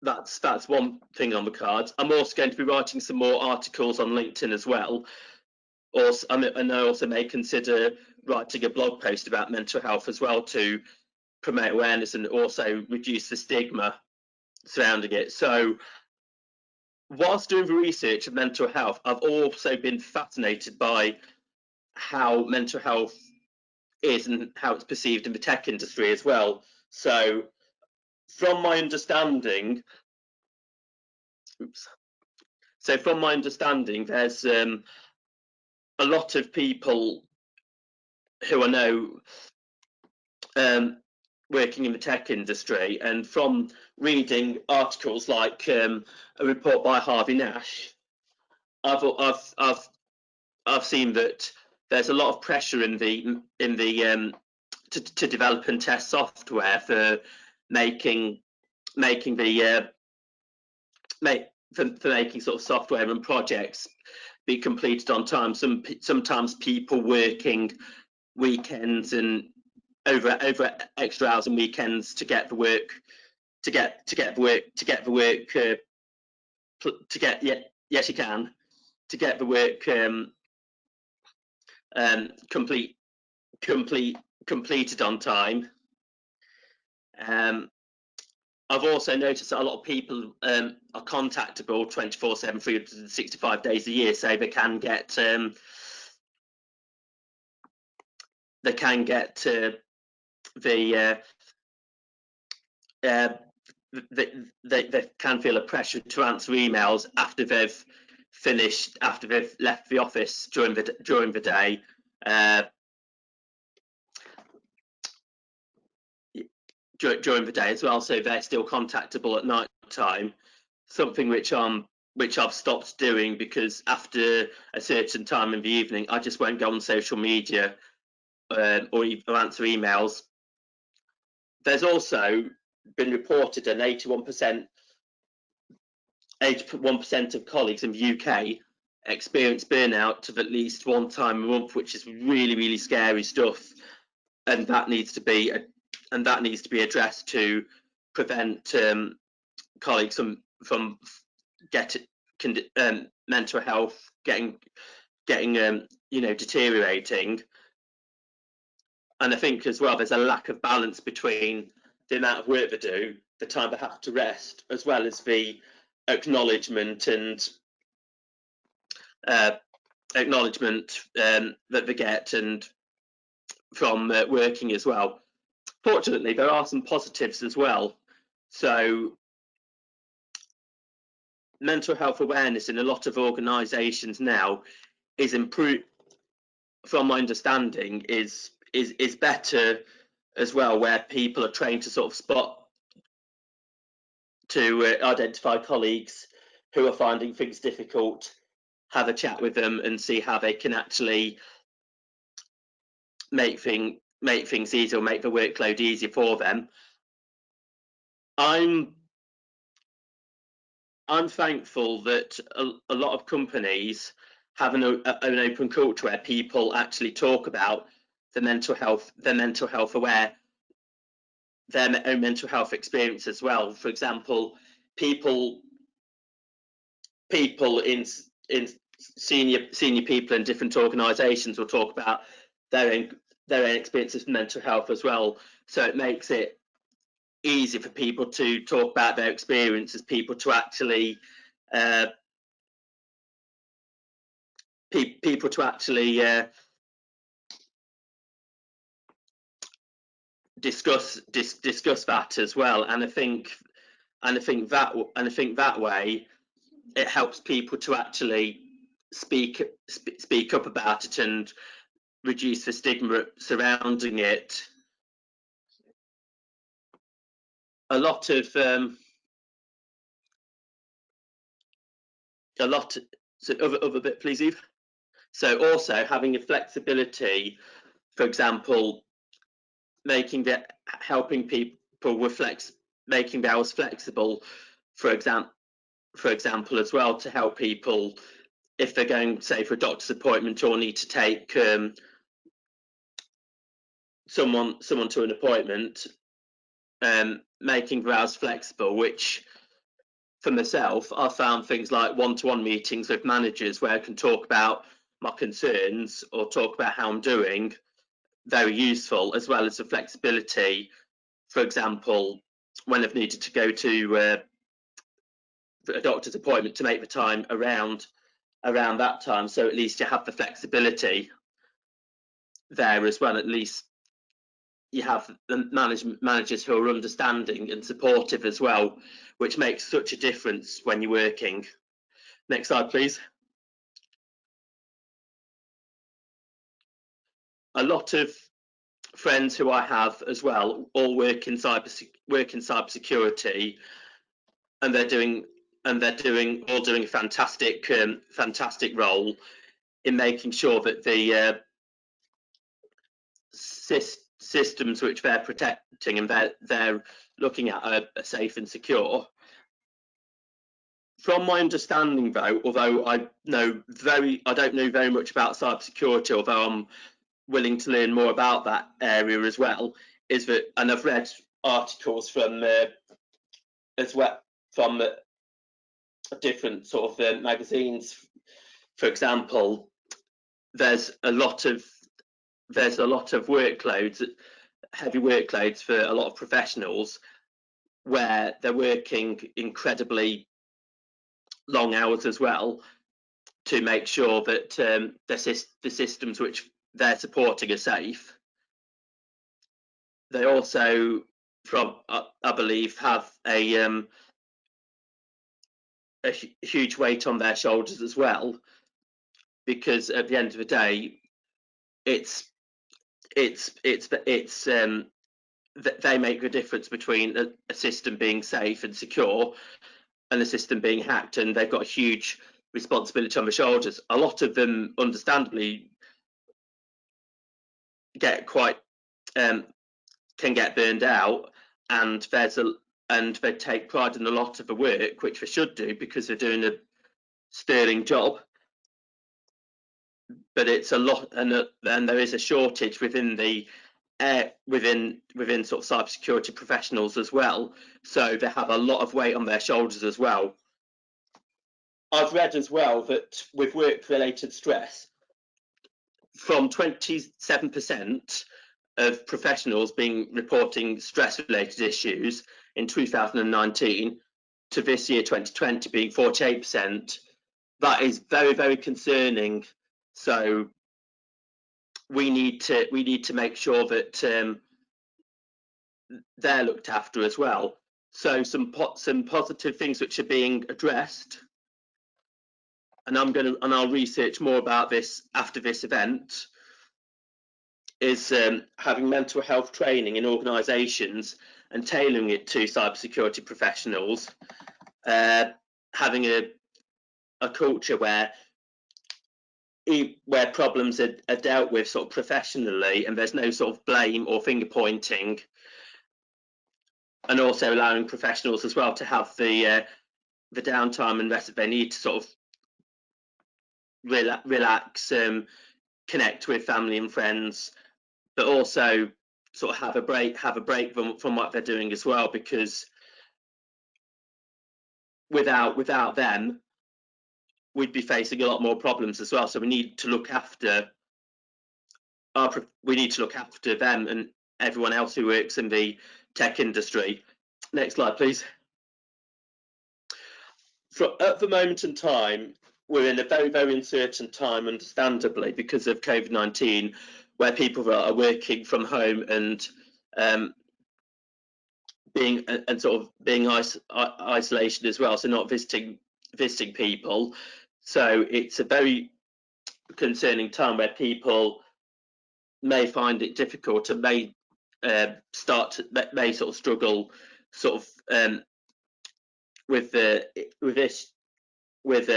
that's one thing on the cards. I'm also going to be writing some more articles on LinkedIn as well. And I also may consider writing a blog post about mental health as well to promote awareness and also reduce the stigma surrounding it. So whilst doing the research of mental health, I've also been fascinated by how mental health is and how it's perceived in the tech industry as well. So from my understanding, there's a lot of people who I know working in the tech industry, and from reading articles like a report by Harvey Nash, I've seen that there's a lot of pressure to develop and test software for making sort of software and projects be completed on time. Sometimes people working weekends and over extra hours and weekends to get the work completed on time. I've also noticed that a lot of people are contactable 24/7, 365 days a year, so they can get they can feel a pressure to answer emails after they've left the office during the day. During the day as well, so they're still contactable at night time. Something which I've stopped doing, because after a certain time in the evening, I just won't go on social media or answer emails. There's also been reported an 81% of colleagues in the UK experience burnout of at least one time a month, which is really, really scary stuff, and that needs to be addressed to prevent colleagues from mental health getting deteriorating. And I think as well there's a lack of balance between the amount of work they do, the time they have to rest, as well as the acknowledgement that they get and from working as well. Fortunately, there are some positives as well. So mental health awareness in a lot of organisations now is improved, from my understanding, is better as well, where people are trained to sort of identify colleagues who are finding things difficult, have a chat with them and see how they can actually make things easier, or make the workload easier for them. I'm I'm thankful that a lot of companies have an open culture where people actually talk about their mental health aware, their own mental health experience as well. For example, people in senior people in different organisations will talk about their own experiences of mental health as well. So it makes it easy for people to talk about their experiences, people to actually discuss that as well. And I think that way it helps people to actually speak up about it and reduce the stigma surrounding it. A lot of so other bit, please, Eve. So also having a flexibility, for example, helping people with making the hours flexible, for example, as well, to help people if they're going, say, for a doctor's appointment or need to take someone to an appointment, making the hours flexible, which for myself, I found things like one-to-one meetings with managers where I can talk about my concerns or talk about how I'm doing, very useful, as well as the flexibility. For example, when I've needed to go to a doctor's appointment, to make the time around that time, so at least you have the flexibility there as well. At least you have the managers who are understanding and supportive as well, which makes such a difference when you're working. Next slide, please. A lot of friends who I have as well all work in cybersecurity, and they're doing a fantastic role in making sure that the systems which they're protecting and they're looking at are safe and secure. From my understanding, though, although I don't know very much about cybersecurity, although I'm willing to learn more about that area as well, is that, and I've read articles from as well from different sort of magazines. For example, there's a lot of workloads, heavy workloads for a lot of professionals, where they're working incredibly long hours as well to make sure that the systems which they're supporting are safe. They also, I believe, have a huge weight on their shoulders as well, because at the end of the day, they make the difference between a system being safe and secure and a system being hacked, and they've got a huge responsibility on their shoulders. A lot of them, understandably, get quite can get burned out, and they take pride in a lot of the work, which they should do because they're doing a sterling job. But it's a lot, and there is a shortage within the within sort of cybersecurity professionals as well. So they have a lot of weight on their shoulders as well. I've read as well that with work-related stress, from 27% of professionals reporting stress-related issues in 2019 to this year 2020 being 48%, that is very, very concerning. So we need to make sure that they're looked after as well. So some positive things which are being addressed, and I'll research more about this after this event, is having mental health training in organisations and tailoring it to cybersecurity professionals, having a culture where problems are dealt with sort of professionally and there's no sort of blame or finger pointing, and also allowing professionals as well to have the the downtime and rest of they need to sort of relax, connect with family and friends, but also sort of have a break from what they're doing as well, because without them we'd be facing a lot more problems as well. So we need to look after them and everyone else who works in the tech industry. Next slide, please. At the moment in time, we're in a very, very uncertain time, understandably, because of COVID-19, where people are working from home and being isolation as well, so not visiting people. So it's a very concerning time where people may find it difficult and may sort of struggle with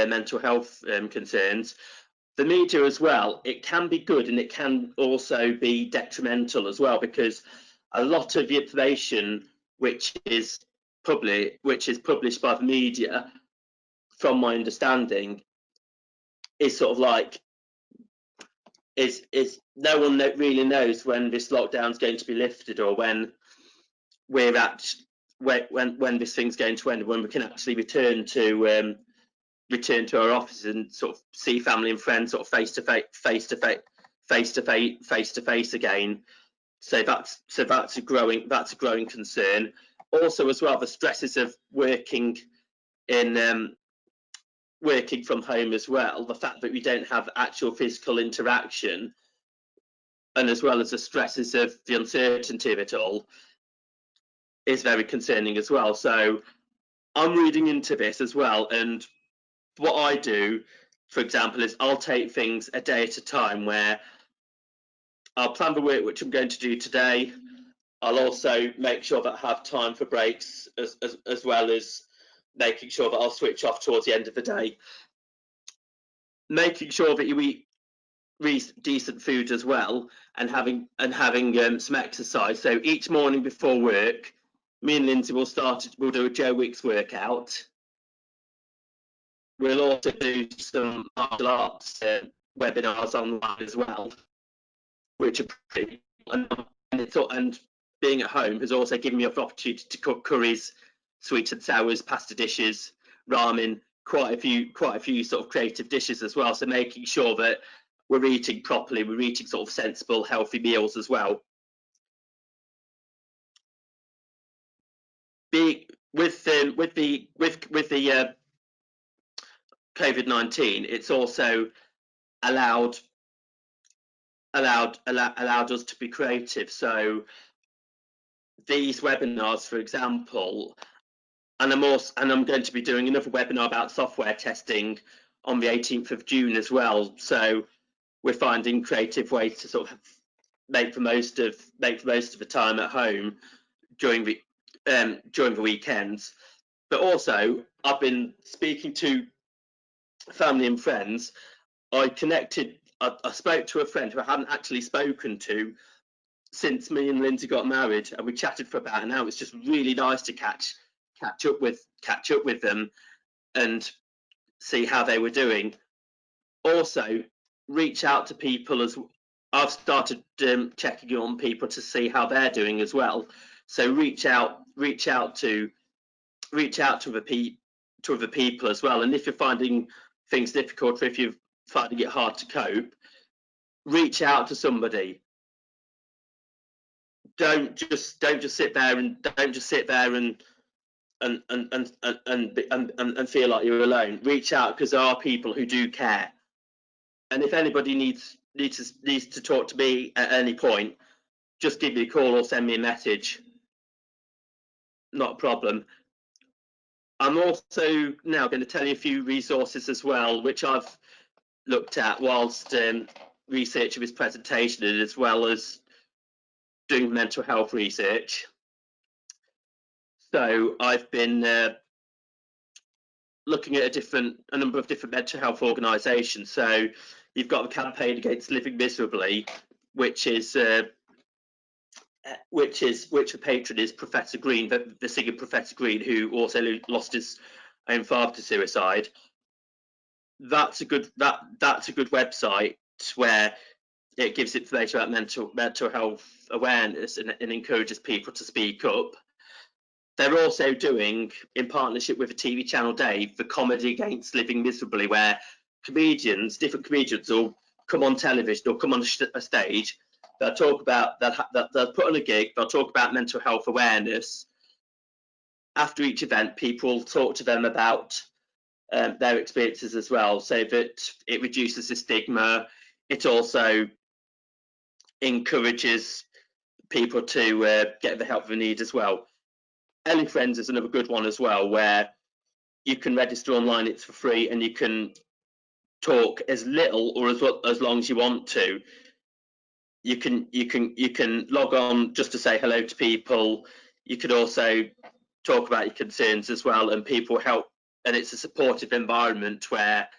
mental health concerns. The media as well, it can be good and it can also be detrimental as well, because a lot of the information which is published by the media, from my understanding, is sort of like is no one really knows when this lockdown is going to be lifted, or when when this thing's going to end, when we can actually return to our offices and sort of see family and friends sort of face to face again. So that's a growing concern. Also, as well, the stresses of working from home as well, the fact that we don't have actual physical interaction, and as well as the stresses of the uncertainty of it all, is very concerning as well. So I'm reading into this as well, and what I do, for example, is I'll take things a day at a time, where I'll plan the work which I'm going to do today. I'll also make sure that I have time for breaks, as well as making sure that I'll switch off towards the end of the day. Making sure that you eat decent food as well, and having some exercise. So each morning before work, me and Lindsay will do a Joe Wicks workout. We'll also do some martial arts webinars online as well, which are pretty. And being at home has also given me an opportunity to cook curries, sweets and sours, pasta dishes, ramen, quite a few sort of creative dishes as well. So making sure that we're eating properly, we're eating sort of sensible, healthy meals as well. With the COVID-19, it's also allowed us to be creative. So these webinars, for example, and I'm going to be doing another webinar about software testing on the 18th of June as well. So we're finding creative ways to sort of make the most of the time at home during the weekends. But also, I've been speaking to family and friends. I spoke to a friend who I hadn't actually spoken to since me and Lindsay got married, and we chatted for about an hour. It's just really nice to catch up with them and see how they were doing. Also, reach out to people as I've started checking on people to see how they're doing as well. So reach out to other people as well. And if you're finding things difficult, or if you're finding it hard to cope, reach out to somebody. Don't just sit there and feel like you're alone. Reach out, because there are people who do care. And if anybody needs to talk to me at any point, just give me a call or send me a message. Not a problem. I'm also now going to tell you a few resources as well, which I've looked at whilst researching this presentation, as well as doing mental health research. So I've been looking at a number of different mental health organisations. So you've got the Campaign Against Living Miserably, which the patron is Professor Green, the singer Professor Green, who also lost his own father to suicide. That's a good website where it gives information about mental health awareness and encourages people to speak up. They're also doing, in partnership with a TV channel, Dave, the Comedy Against Living Miserably, where different comedians will come on television or come on a stage. They'll talk about they'll put on a gig. They'll talk about mental health awareness. After each event, people talk to them about their experiences as well, so that it reduces the stigma. It also encourages people to get the help they need as well. Ellie Friends is another good one as well, where you can register online. It's for free, and you can talk as little or as long as you want to. You can log on just to say hello to people. You could also talk about your concerns as well, and people help. And it's a supportive environment where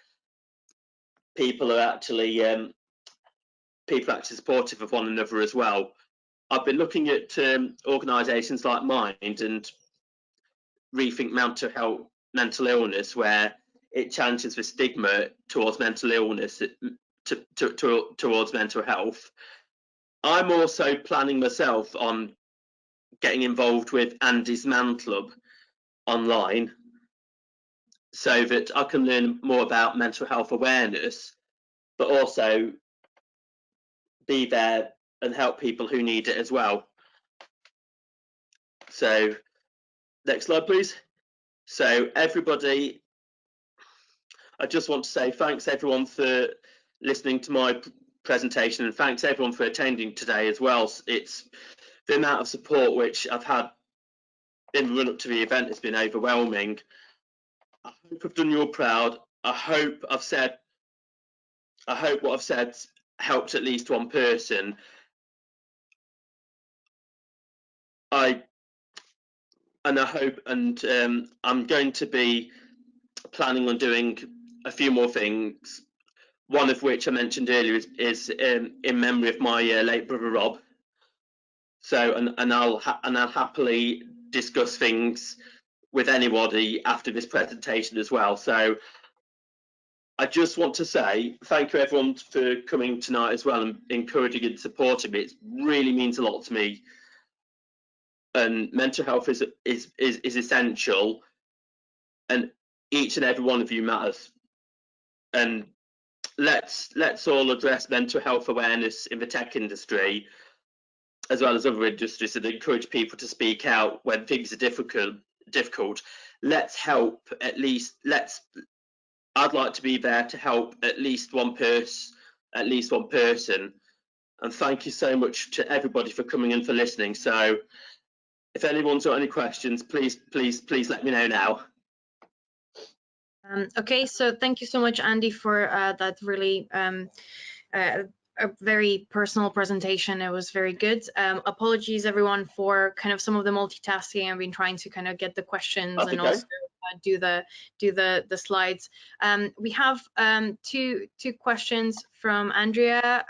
people are actually supportive of one another as well. I've been looking at organisations like Mind and Rethink Mental Illness, where it challenges the stigma towards mental illness, towards mental health. I'm also planning myself on getting involved with Andy's Man Club online, so that I can learn more about mental health awareness, but also be there and help people who need it as well. So next slide, please. So everybody, I just want to say thanks everyone for listening to my presentation, and thanks everyone for attending today as well. It's the amount of support which I've had in the run up to the event has been overwhelming. I hope I've done you all proud. I hope what I've said helped at least one person. I'm going to be planning on doing a few more things. One of which I mentioned earlier is in memory of my late brother Rob. So, and I'll happily discuss things with anybody after this presentation as well. So, I just want to say thank you everyone for coming tonight as well, and encouraging and supporting me. It really means a lot to me. And mental health is essential, and each and every one of you matters. And let's all address mental health awareness in the tech industry, as well as other industries, and encourage people to speak out when things are difficult. Let's help at least. I'd like to be there to help at least one person. And thank you so much to everybody for coming and for listening. So, if anyone's got any questions, please let me know now. Okay, so thank you so much, Andy, for that really a very personal presentation. It was very good. Apologies everyone for kind of some of the multitasking. I've been trying to kind of get the questions and also do the slides. We have two questions from Andrea.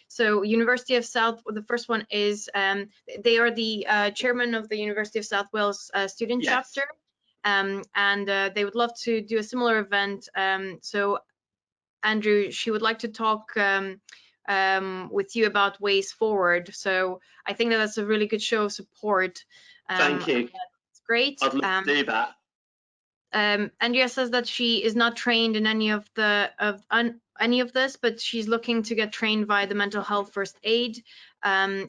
So University of South, the first one is they are the chairman of the University of South Wales student chapter. And they would love to do a similar event. So Andrew, she would like to talk with you about ways forward. So I think that's a really good show of support. Thank you. That's great. I'd love to do that. Andrea says that she is not trained in any of this, but she's looking to get trained via the Mental Health First Aid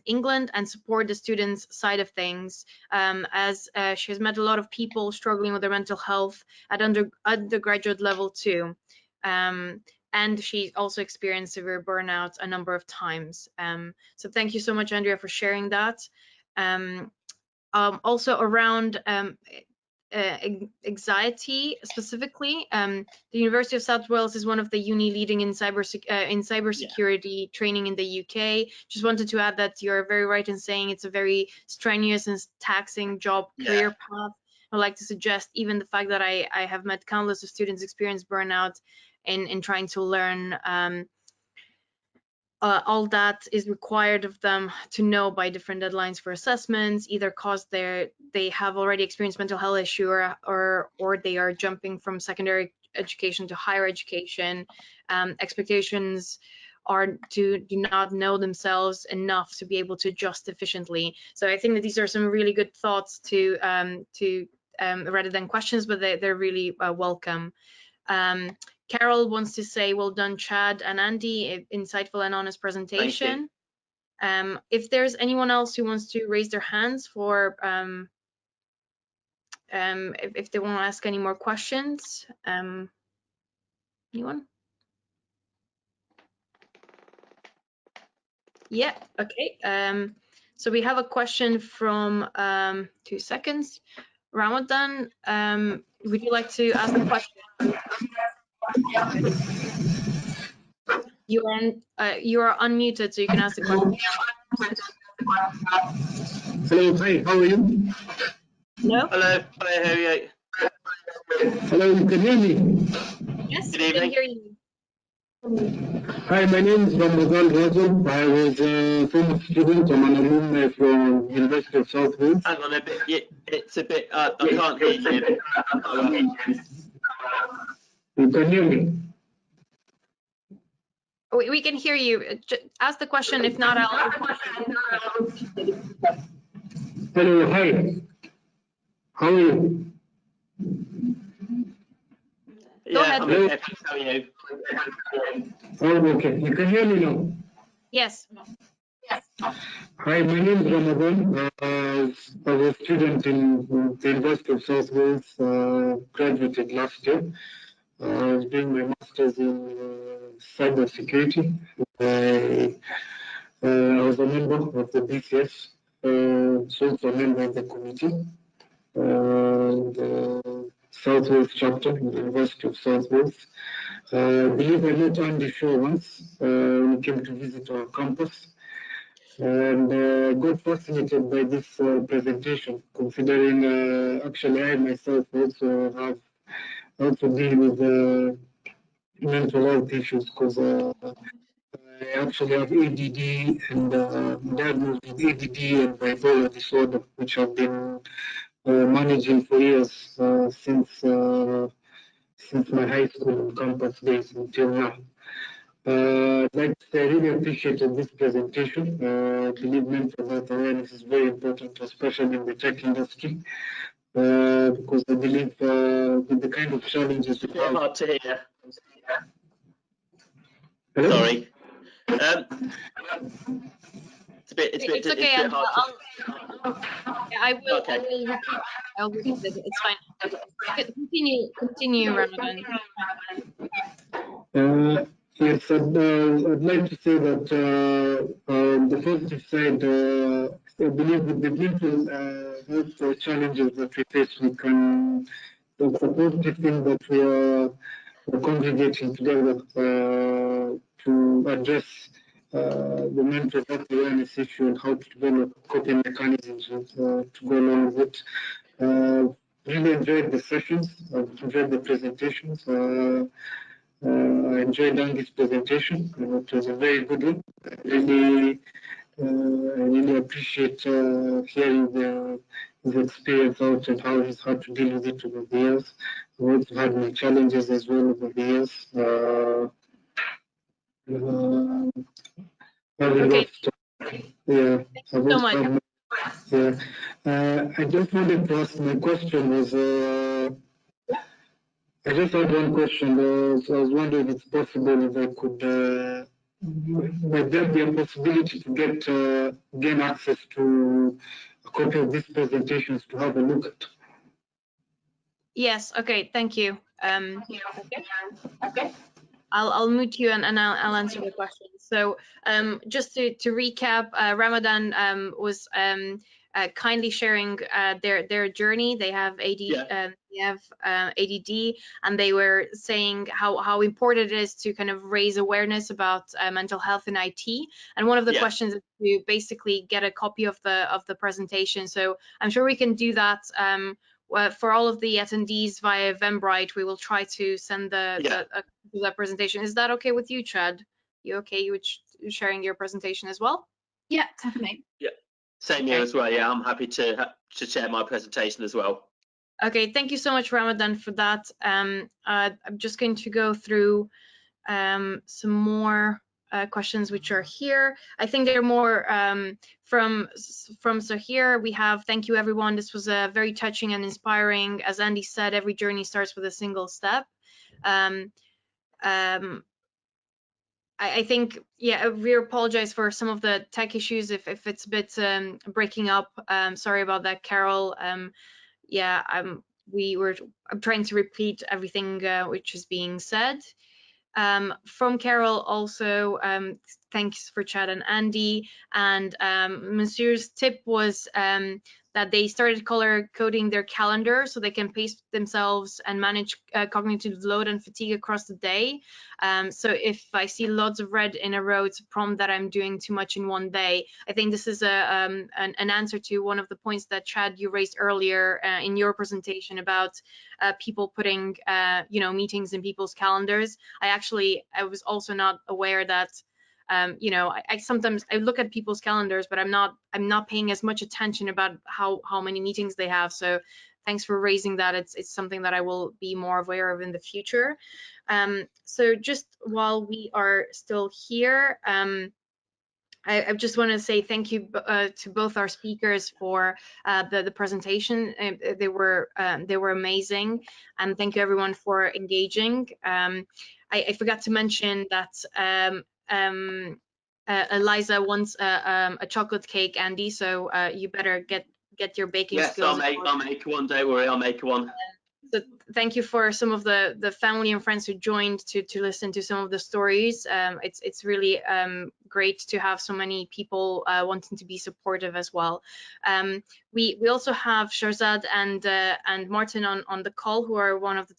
England and support the students side of things, as she has met a lot of people struggling with their mental health at undergraduate level too. And she also experienced severe burnout a number of times. So thank you so much, Andrea, for sharing that. Also around anxiety specifically, the University of South Wales is one of the uni leading in cybersecurity training in the UK. Just wanted to add that you're very right in saying it's a very strenuous and taxing job career path. I'd like to suggest even the fact that I have met countless of students experience burnout in trying to learn all that is required of them to know by different deadlines for assessments, either cause they have already experienced mental health issue or they are jumping from secondary education to higher education. Expectations are to do not know themselves enough to be able to adjust efficiently. So I think that these are some really good thoughts to rather than questions, but they're really welcome. Carol wants to say, well done, Chad and Andy, insightful and honest presentation. If there's anyone else who wants to raise their hands for if they want to ask any more questions, anyone? Yeah, okay. So we have a question from 2 seconds. Ramadan, would you like to ask a question? You are unmuted, so you can ask the question. Hello, hi, how are you? No? Hello, how are you? Hello, you can hear me? Yes, Good we can evening. hear you. Hi, my name is Ramadan Rajab. I was a former student. I'm an alumni from University of South Wales. Hang on a bit. It's a bit. I can't hear you. You can hear me? We can hear you. Ask the question. If not, I'll. Hello, hi. How are you? Yeah, ahead. I'm okay. Thanks. How are you? Oh, okay. You can hear me now? Yes. Hi, my name is Ramadan. I was a student in the University of South Wales, graduated last year. I was doing my master's in cyber security. I was a member of the BCS, also a member of the committee, the South Wales chapter in the University of South Wales. I believe I met Andy Shaw once when he came to visit our campus, and got fascinated by this presentation, considering actually I myself also deal with mental health issues because I actually have ADD and diagnosed with ADD and bipolar disorder, which I've been managing for years since my high school and campus days until now. I'd like to say I really appreciated this presentation. I believe mental health awareness is very important, especially in the tech industry, because I believe with the kind of challenges we It's a bit have. hard to hear. Hello? Sorry. It's a bit hard to. I will. Okay. I will repeat. I'll repeat it. It's fine. Continue, Ramadan. Yes, I'd like to say that the positive side, I believe with the mental health challenges that we face, it's a positive thing that we're congregating together to address the mental health awareness issue and how to develop coping mechanisms to go along with it. Really enjoyed the sessions, enjoyed the presentations. I enjoyed Andy's presentation. It was a very good one. I really appreciate hearing his experience out and how he's had to deal with it over the years. I've also had my challenges as well over the years. Okay. Yeah. Thank you so much. I just wanted to ask, my question was, I just had one question. So I was wondering if it's possible if I could, might there be a possibility to gain access to a copy of these presentations to have a look at? Yes. Okay. Thank you. Okay. I'll mute you and I'll answer the question. So just to recap, Ramadan was kindly sharing their journey. They have ADD, and they were saying how important it is to kind of raise awareness about mental health in IT. And one of the questions is to basically get a copy of the presentation. So I'm sure we can do that. For all of the attendees via Eventbrite, we will try to send the presentation. Is that okay with you, Chad? You okay sharing your presentation as well? Yeah, definitely. Yeah, same here as well. Yeah, I'm happy to share my presentation as well. Okay, thank you so much, Ramadan, for that. I'm just going to go through some more questions which are here. I think they're more from Sahir. We have, thank you everyone. This was very touching and inspiring. As Andy said, every journey starts with a single step. I think, yeah, we apologize for some of the tech issues if it's a bit breaking up. Sorry about that, Carol. Yeah, I'm trying to repeat everything which is being said. From Carol also, thanks for Chad and Andy. And Monsieur's tip was that they started color coding their calendar so they can pace themselves and manage cognitive load and fatigue across the day. So if I see lots of red in a row, it's a prompt that I'm doing too much in one day. I think this is an answer to one of the points that Chad, you raised earlier in your presentation about people putting meetings in people's calendars. I was also not aware that I sometimes I look at people's calendars, but I'm not paying as much attention about how many meetings they have. So thanks for raising that. It's something that I will be more aware of in the future. So just while we are still here, I just want to say thank you to both our speakers for the presentation. They were amazing, and thank you everyone for engaging. I forgot to mention that Eliza wants a chocolate cake, Andy. So you better get your baking skills. Yes, I'll make one. Don't worry, I'll make one. So thank you for some of the family and friends who joined to listen to some of the stories. It's really great to have so many people wanting to be supportive as well. We also have Sharzad and Martin on the call, who are one of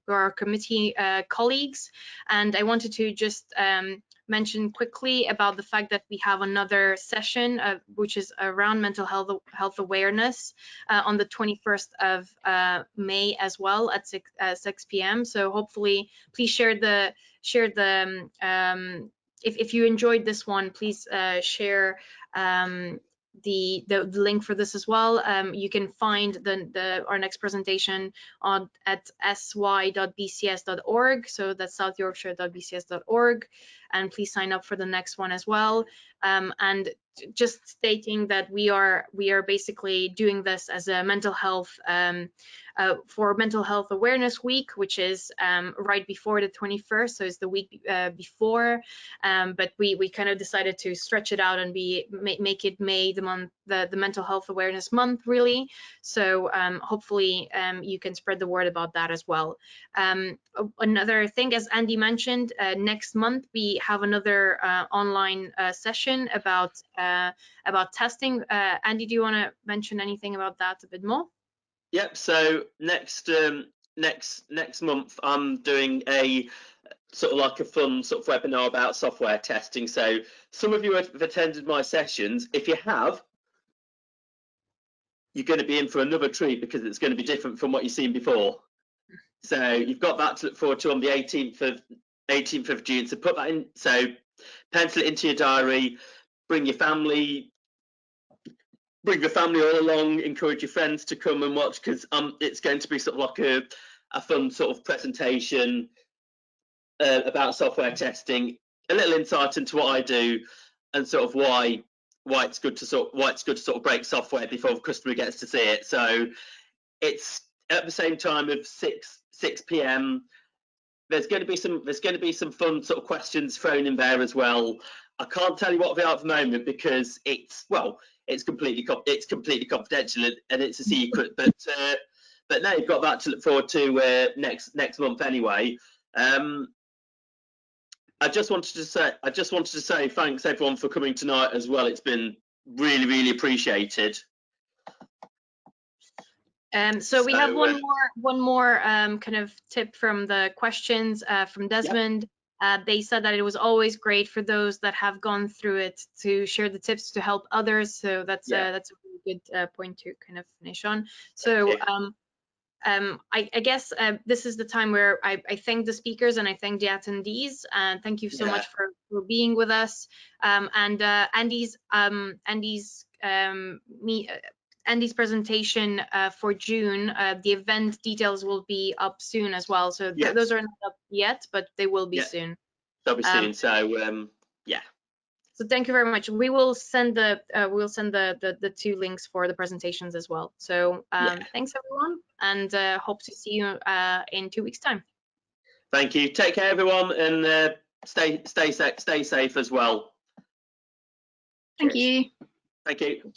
our committee colleagues, and I wanted to just mention quickly about the fact that we have another session which is around mental health awareness on the 21st of May as well at 6 p.m. So hopefully, please share the if you enjoyed this one, please share the link for this as well. You can find our next presentation at sy.bcs.org, so that's southyorkshire.bcs.org, and please sign up for the next one as well. And just stating that we are basically doing this as a mental health for Mental Health Awareness Week, which is right before the 21st, so it's the week before, but we kind of decided to stretch it out and make it May the Mental Health Awareness Month, really. So hopefully you can spread the word about that as well. Another thing, as Andy mentioned, next month we have another online session about testing. Andy, do you want to mention anything about that a bit more? Yep. So next month I'm doing a sort of like a fun sort of webinar about software testing. So some of you have attended my sessions. If you have, you're going to be in for another treat because it's going to be different from what you've seen before. So you've got that to look forward to on the 18th of June. So put that in. So pencil it into your diary. Bring your family all along, encourage your friends to come and watch, because it's going to be sort of like a fun sort of presentation about software testing, a little insight into what I do, and sort of why it's good to sort of break software before the customer gets to see it. So it's at the same time of 6 p.m. There's going to be some fun sort of questions thrown in there as well. I can't tell you what they are at the moment because it's completely confidential and it's a secret. But now you've got that to look forward to next month anyway. I just wanted to say thanks everyone for coming tonight as well. It's been really appreciated. So we have one more kind of tip from the questions from Desmond. Yep. They said that it was always great for those that have gone through it to share the tips to help others. So that's a really good point to kind of finish on. So I guess this is the time where I thank the speakers and I thank the attendees, and thank you so much for being with us. And Andy's presentation for June, the event details will be up soon as well. So those are not up yet, but they will be soon. They'll be soon. So yeah. So thank you very much. We will send the the 2 links for the presentations as well. So thanks everyone, and hope to see you in 2 weeks' time. Thank you. Take care, everyone, and stay safe as well. Thank you. Thank you.